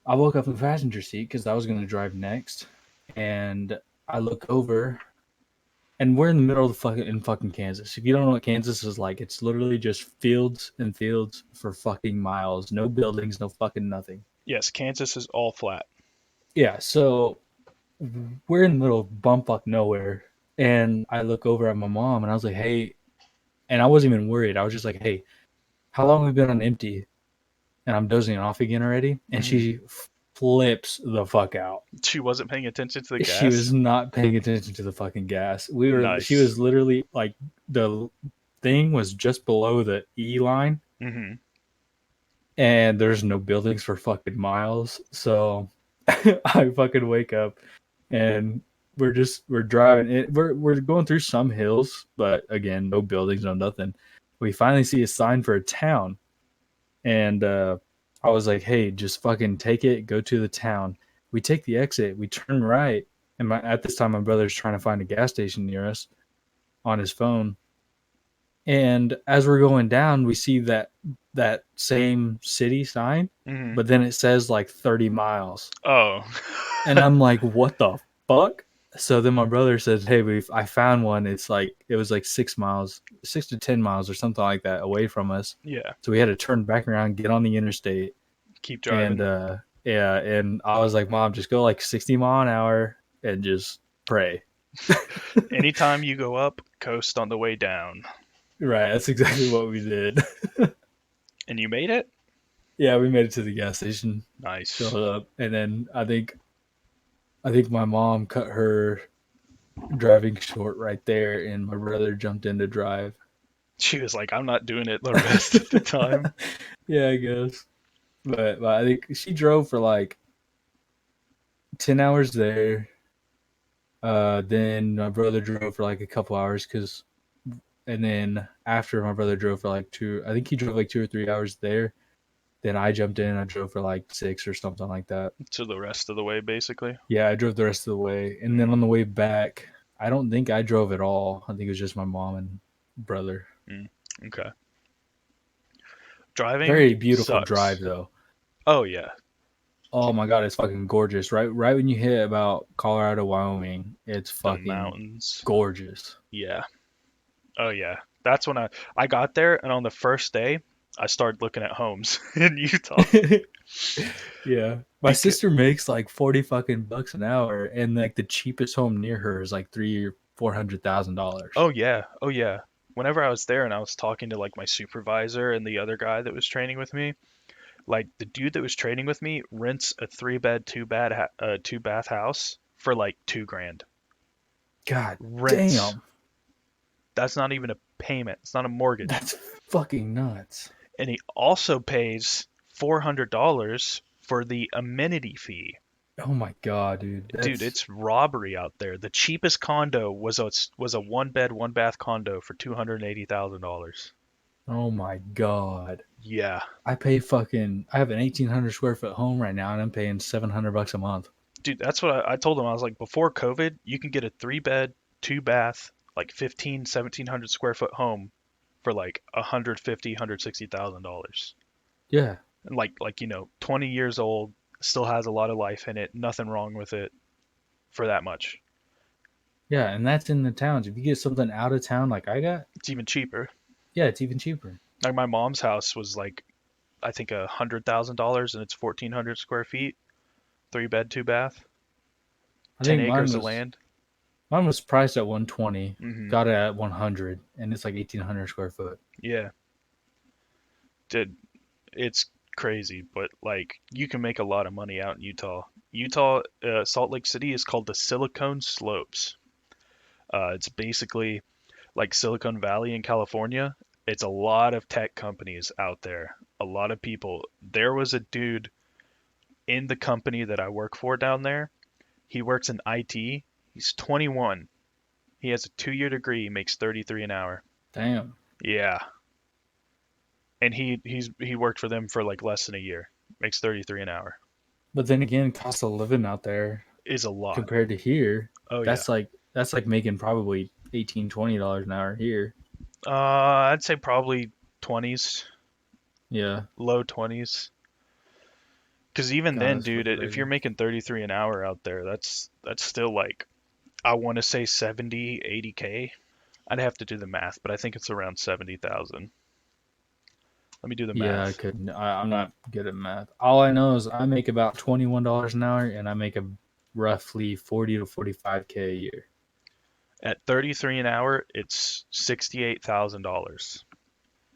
I woke up in the passenger seat because I was going to drive next, and I look over, and we're in the middle of the fucking Kansas. If you don't know what Kansas is like, it's literally just fields and fields for fucking miles. No buildings, no fucking nothing. Yes, Kansas is all flat. Yeah, so we're in the middle of bumfuck nowhere, and I look over at my mom, and I was like, "Hey," and I wasn't even worried. I was just like, "Hey, how long have we been on empty?" And I'm dozing off again already, and Hmm. she flips the fuck out. She wasn't paying attention to the She was gas. not paying attention to the fucking gas. She Nice. was literally like the thing was just below the E line, Hmm. and there's no buildings for fucking miles. So I fucking wake up, and we're driving. We're going through some hills, but again, no buildings, no nothing. We finally see a sign for a town, and I was like, "Hey, just fucking take it, go to the town." We take the exit, we turn right, and at this time, my brother's trying to find a gas station near us on his phone. And as we're going down, we see that same city sign, Hmm. but then it says like 30 miles, Oh. and I'm like, "What the fuck?" So then my brother says, "Hey, I found one. It was like 6 miles, 6 to 10 miles, or something like that away from us." Yeah. So we had to turn back around, get on the interstate, Keep and driving. yeah, and I was like, "Mom, just go like 60 mile an hour and just pray." Anytime you go up, coast on the way down. Right, that's exactly what we did. And you made it? Yeah, we made it to the gas station, filled Nice. up, and then I think my mom cut her driving short right there, and my brother jumped in to drive. She was like, I'm not doing it the rest of the time. Yeah, I guess. But I think she drove for like 10 hours there. Then my brother drove for like a couple hours and then after my brother drove for like two, I think he drove like 2 or 3 hours there. Then I jumped in. I drove for like 6 or something like that. So the rest of the way, basically. Yeah, I drove the rest of the way, and then Mm, on the way back, I don't think I drove at all. I think it was just my mom and brother. mm, okay. Driving Very beautiful drive sucks. though. Oh, yeah. Oh my god, it's fucking gorgeous. Right when you hit about Colorado, Wyoming, it's The fucking mountains. gorgeous. Yeah. Oh, yeah. That's when I got there, and on the first day, I started looking at homes in Utah. Yeah. My Because, sister makes like 40 fucking bucks an hour, and like the cheapest home near her is like $300,000 or $400,000. oh, yeah. Oh, yeah. Whenever I was there and I was talking to like my supervisor and the other guy that was training with me, like the dude that was training with me rents a 3 bed, 2 bath house for like 2 grand. God Rents. damn. That's not even a payment. It's not a mortgage. That's fucking nuts. And he also pays $400 for the amenity fee. Oh my god, dude. Dude, That's it's robbery out there. The cheapest condo was a one bed, one bath condo for $280,000. oh my god. Yeah. I have an 1,800 square foot home right now, and I'm paying $700 a month. Dude, that's what I told him. I was like, before COVID, you can get a three bed, two bath, like 1,700 square foot home for like $160,000. Yeah, And like 20 years old, still has a lot of life in it, nothing wrong with it for that much. yeah, and that's in the towns. If you get something out of town like I got, It's even cheaper. yeah, it's even cheaper. Like my mom's house was like I think $100,000 and it's 1,400 square feet, three bed, two bath, I 10 think acres of land. mine was priced at 120, Hmm. got it at 100, and it's like 1,800 square foot. Yeah, did it's crazy, but like you can make a lot of money out in Utah. Utah, Salt Lake City is called the Silicon Slopes. It's basically like Silicon Valley in California. It's a lot of tech companies out there, a lot of people. There was a dude in the company that I work for down there. He works in IT. He's 21. He has a 2-year degree. He makes 33 an hour. Damn. Yeah, and he worked for them for like less than a year. Makes 33 an hour. But then again, cost of living out there Is a lot. compared to here, Oh yeah. that's like making probably $18-$20 an hour here. I'd say probably 20s, Yeah. low 20s. Because even God, then, that's dude, fucking if you're crazy. making 33 an hour out there, that's still like I want to say 70, 80K. I'd have to do the math, but I think it's around 70,000. Let me do the Yeah, I math. couldn't. I'm not good at math. All I know is I make about $21 an hour, and I make a roughly 40 to 45K a year. At 33 an hour, it's $68,000.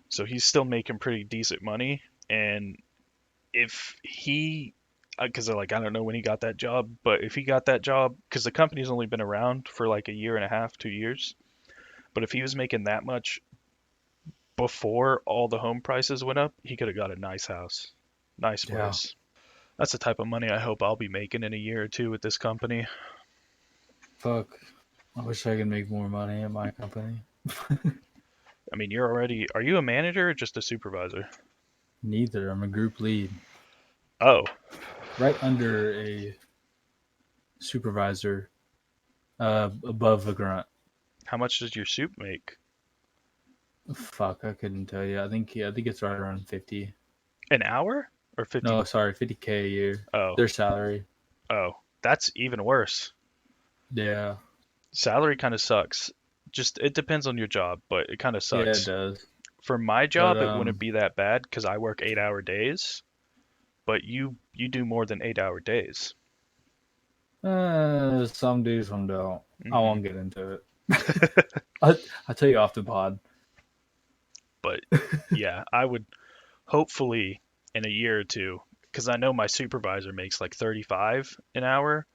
So he's still making pretty decent money. And if he, because like I don't know when he got that job, but if he got that job, because the company's only been around for like a year and a half, 2 years. But if he was making that much before all the home prices went up, he could have got a nice house, nice Yeah. place. That's the type of money I hope I'll be making in a year or two with this company. Fuck. I wish I could make more money at my company. I mean, are you a manager or just a supervisor? Neither. I'm a group lead, Oh, right under a supervisor, above a grunt. how much does your soup make? Fuck, I couldn't tell you. I think it's right around 50. An hour or 50? No, sorry, 50K a year. Oh, Their salary. oh, that's even worse. Yeah. Salary kind of sucks. Just it depends on your job, but it kind of Yeah, it sucks. does. For my But job, it wouldn't be that bad because I work 8-hour days, but you do more than 8-hour days. some do, some don't. I Hmm. won't get into it. I'll tell you off the pod. But yeah, I would hopefully in a year or two, because I know my supervisor makes like 35 an hour,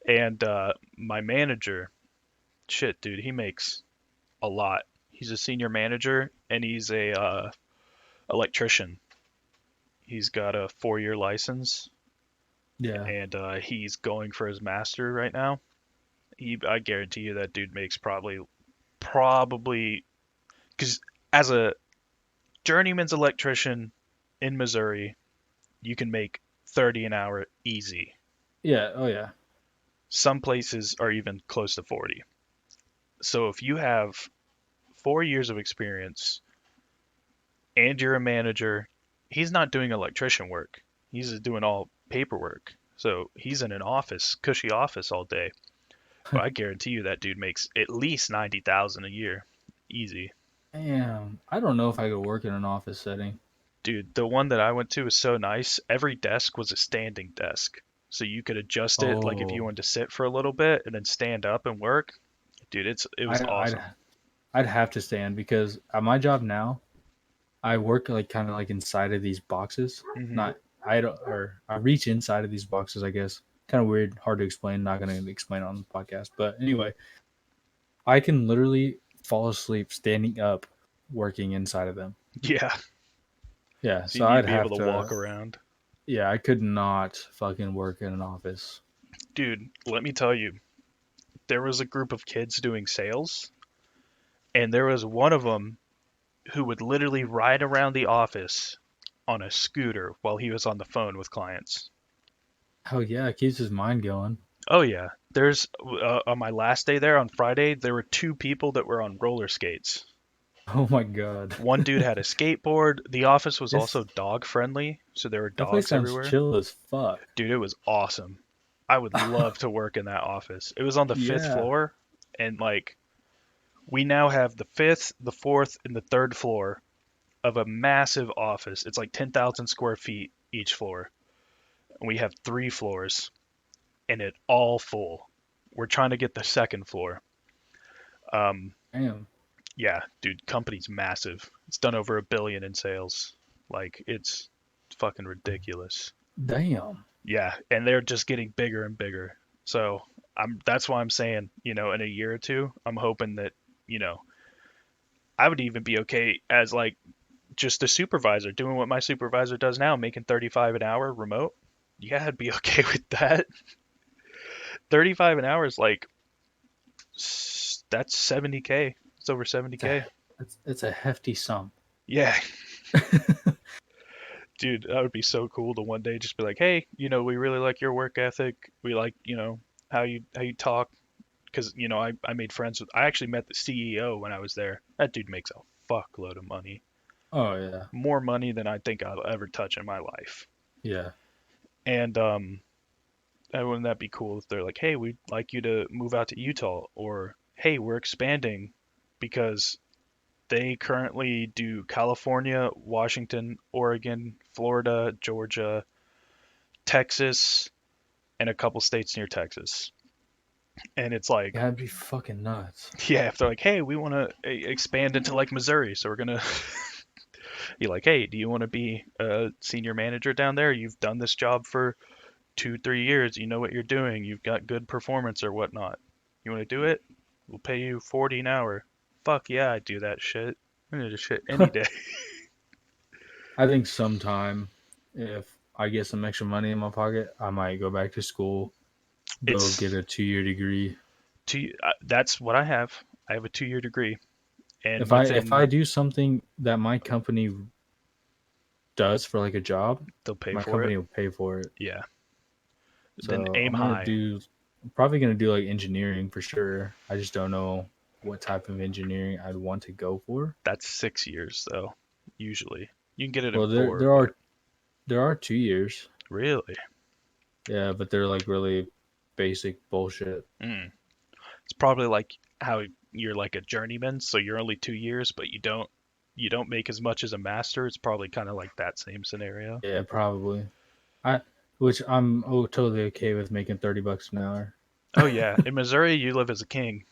and my manager, shit, dude, he makes a lot. He's a senior manager and he's a electrician. He's got a 4-year license Yeah. and he's going for his master right now. I guarantee you that dude makes probably because as a journeyman's electrician in Missouri, you can make 30 an hour easy. Yeah. Oh, yeah. Some places are even close to 40. So if you have 4 years of experience and you're a manager, he's not doing electrician work. He's doing all paperwork. So he's in an office, cushy office all day. But I guarantee you that dude makes at least 90,000 a year. Easy. Damn. I don't know if I could work in an office setting. Dude, the one that I went to was so nice. Every desk was a standing desk. So you could adjust it like if you Oh, wanted to sit for a little bit and then stand up and work. Dude, it was I, I'd awesome. I'd have to stand because at my job now, I work like kind of like inside of these boxes. Hmm. Not I don't or I reach inside of these boxes. I guess kind of weird, hard to explain. Not going to explain it on the podcast, but anyway, I can literally fall asleep standing up working inside of them. Yeah. Yeah, So you so need to I'd be able have to walk to. around. Yeah, I could not fucking work in an office. Dude, let me tell you, there was a group of kids doing sales, and there was one of them who would literally ride around the office on a scooter while he was on the phone with clients. Oh yeah, it keeps his mind going. Oh yeah, there's on my last day there on Friday, there were two people that were on roller skates. Oh my god. One dude had a skateboard. The office was This also dog friendly, so there were that place dogs sounds everywhere. chill as fuck. Dude, it was awesome. I would love to work in that office. It was on the fifth Yeah. floor, and like we now have the fifth, the fourth, and the third floor of a massive office. It's like 10,000 square feet each floor. And we have three floors, and it all full. We're trying to get the second floor. Um, Damn. yeah, dude, company's massive. It's done over 1 billion in sales. Like it's fucking ridiculous. Damn. Yeah, and they're just getting bigger and bigger. So that's why I'm saying, in a year or two, I'm hoping that, you know, I would even be okay as like just a supervisor doing what my supervisor does now, making 35 an hour remote. Yeah, I'd be okay with that. 35 an hour is like that's 70K. It's over It's a 70K. it's a hefty sum. Yeah, dude, that would be so cool to one day just be like, "Hey, we really like your work ethic. We like, how you talk because, I made friends with I actually met the CEO when I was there. That dude makes a fuckload of money. Oh yeah. More money than I think I'll ever touch in my life. Yeah. And wouldn't that be cool if they're like, "Hey, we'd like you to move out to Utah," or "Hey, we're expanding because they currently do California, Washington, Oregon, Florida, Georgia, Texas, and a couple states near Texas." And it's like, Yeah, that'd be fucking nuts. yeah, if they're like, "Hey, we want to expand into like Missouri, so we're gonna," be like, "Hey, do you want to be a senior manager down there? You've done this job for 2, 3 years. You know what you're doing. You've got good performance or whatnot. You want to do it? We'll pay you 40 an hour." Fuck yeah, I'd do that shit. I'm gonna do shit any day. I think sometime if I get some extra money in my pocket, I might go back to school, go get It's a 2 year degree. that's what I have. I have a 2 year degree, and If I within do something that my company does for like a job, they'll pay my for it. company will pay for it. Yeah. Then So aim high. I'm probably gonna do like engineering for sure. I just don't know what type of engineering I'd want to go for. That's 6 years though. Usually, you can get it in Well, there four, there but are 2 years. really, Yeah, but they're like really basic bullshit. mm, it's probably like how you're like a journeyman, so you're only 2 years, but you don't make as much as a master. It's probably kind of like that same scenario. Yeah, probably. I which I'm totally okay with making $30 an hour. Oh yeah, in Missouri you live as a king.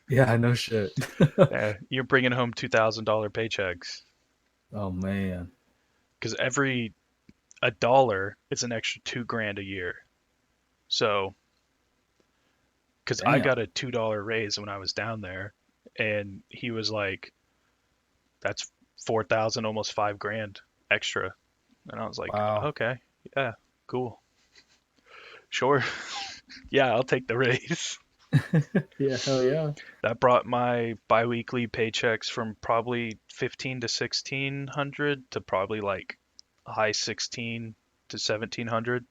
Yeah, no shit. You're bringing home $2,000 paychecks Oh man, because every a dollar is an extra 2 grand a year. So, because I damn. got a $2 raise when I was down there, and he was like, "That's 4,000, almost 5 grand extra," and I was like, Wow. "Okay, yeah, cool, sure, yeah, I'll take the raise." Yeah, hell yeah. That brought my biweekly paychecks from probably 15 to 1600 to probably like high 16 to 1700.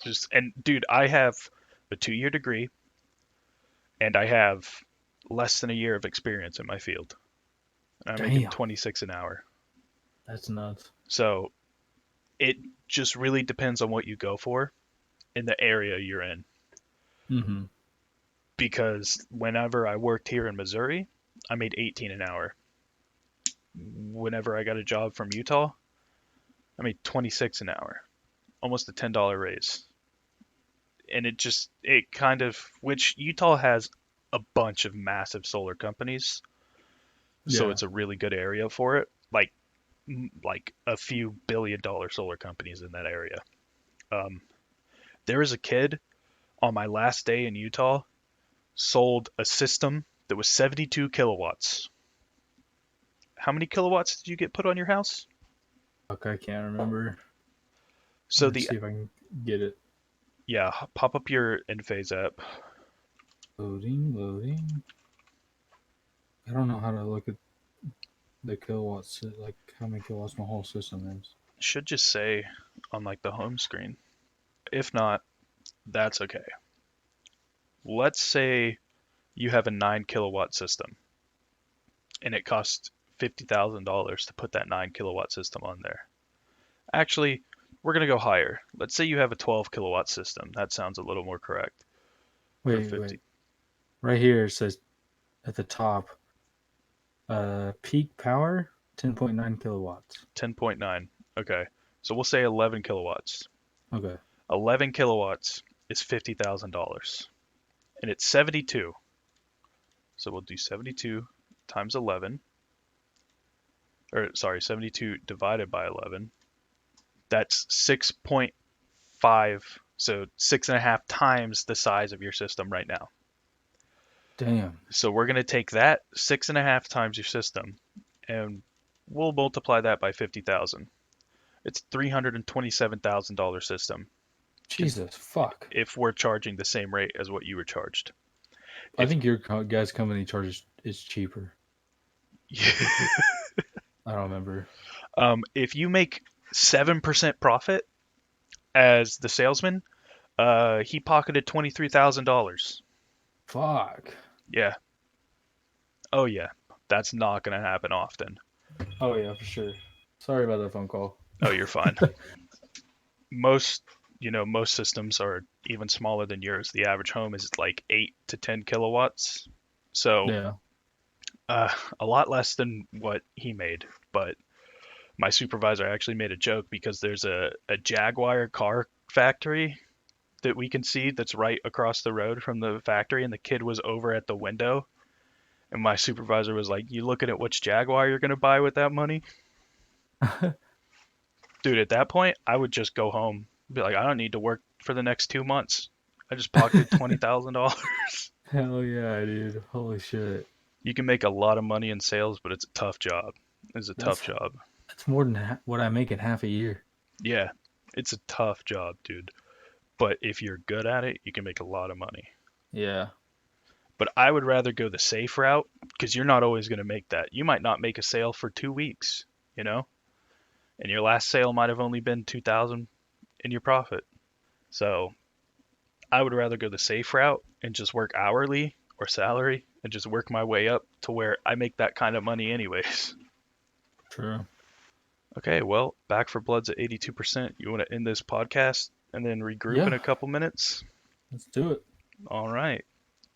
Just and dude, I have a 2 year degree and I have less than a year of experience in my field. And I'm making Damn. 26 an hour. That's nuts. So it just really depends on what you go for in the area you're in. Mm-hmm. Because whenever I worked here in Missouri, I made 18 an hour. Whenever I got a job from Utah, I made 26 an hour, almost a $10 raise. And it kind of, which Utah has a bunch of massive solar companies, so Yeah. it's a really good area for it. Like a few $1 billion solar companies in that area. Um, there was a kid on my last day in Utah sold a system that was 72 kilowatts. How many kilowatts did you get put on your house? Fuck, I can't remember. So Let's see if I can get it. yeah, pop up your Enphase app. Loading. I don't know how to look at the kilowatts, like how many kilowatts my whole system is. It should just say on like the home screen. If not, that's okay. Let's say you have a 9 kilowatt system and it costs $50,000 to put that 9 kilowatt system on there. Actually, we're going to go higher. Let's say you have a 12 kilowatt system. That sounds a little more correct. For 50. Wait. Right here it says at the top, peak power 10.9 kilowatts. 10.9. Okay. So we'll say 11 kilowatts. Okay. 11 kilowatts is $50,000. And it's 72. So we'll do 72 times 11. Or sorry, 72 divided by 11. That's 6.5. So 6.5 times the size of your system right now. Damn. So we're going to take that 6.5 times your system and we'll multiply that by 50,000. It's $327,000 system. Jesus, fuck. If we're charging the same rate as what you were charged. I think your guys' company charges is cheaper. I don't remember. If you make 7% profit as the salesman, he pocketed $23,000. Fuck. Yeah. Oh yeah. That's not gonna happen often. Oh yeah, for sure. Sorry about that phone call. Oh, you're fine. Most systems are even smaller than yours. The average home is like 8 to 10 kilowatts. So Yeah. a lot less than what he made. But my supervisor actually made a joke because there's a Jaguar car factory that we can see that's right across the road from the factory, and the kid was over at the window. And my supervisor was like, "You looking at which Jaguar you're gonna buy with that money?" Dude, at that point, I would just go home. Be like, I don't need to work for the next 2 months. I just pocketed $20,000. Hell yeah, dude. Holy shit. You can make a lot of money in sales, but it's a tough job. It's a tough That's job. That's more than what I make in half a year. Yeah, it's a tough job, dude. But if you're good at it, you can make a lot of money. Yeah. But I would rather go the safe route because you're not always going to make that. You might not make a sale for 2 weeks, you know? And your last sale might have only been 2,000 in your profit. So I would rather go the safe route and just work hourly or salary and just work my way up to where I make that kind of money anyways. True. Okay, well, Back for Blood's at 82%. You want to end this podcast and then regroup in a couple minutes? Let's do it. All right.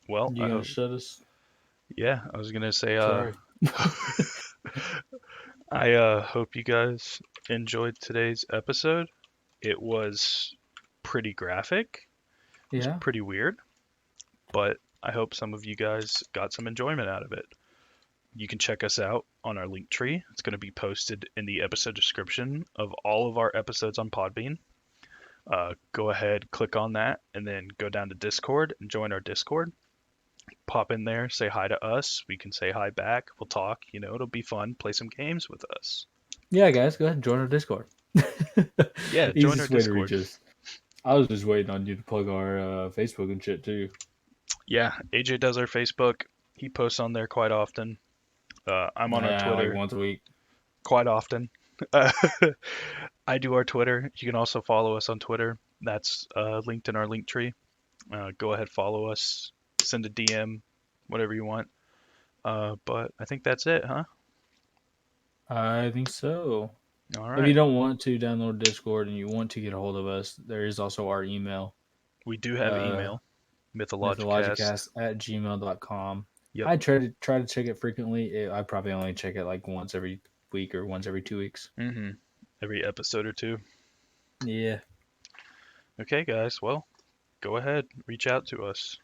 Well, you gonna shut us? Yeah, I was gonna say. Sorry. I hope you guys enjoyed today's episode. It was pretty graphic. It was pretty weird, but I hope some of you guys got some enjoyment out of it. You can check us out on our link tree. It's going to be posted in the episode description of all of our episodes on Podbean. Go ahead, click on that, and then go down to Discord and join our Discord. Pop in there, say hi to us. We can say hi back. We'll talk. It'll be fun. Play some games with us. Yeah, guys, go ahead and join our Discord. Yeah, join our Discord. I was just waiting on you to plug our Facebook and shit too. Yeah, AJ does our Facebook. He posts on there quite often. I'm on our Twitter. Like once a week. Quite often. I do our Twitter. You can also follow us on Twitter. That's linked in our link tree. Go ahead, follow us. Send a DM, whatever you want. But I think that's it, huh? I think so. All right. If you don't want to download Discord and you want to get a hold of us, there is also our email. We do have email. mythologicast@gmail.com. Yep. I try to check it frequently. I probably only check it like once every week or once every 2 weeks. Mm-hmm. Every episode or two. Yeah. Okay, guys. Well, go ahead. Reach out to us.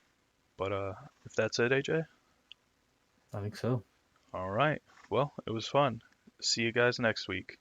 But if that's it, AJ? I think so. All right. Well, it was fun. See you guys next week.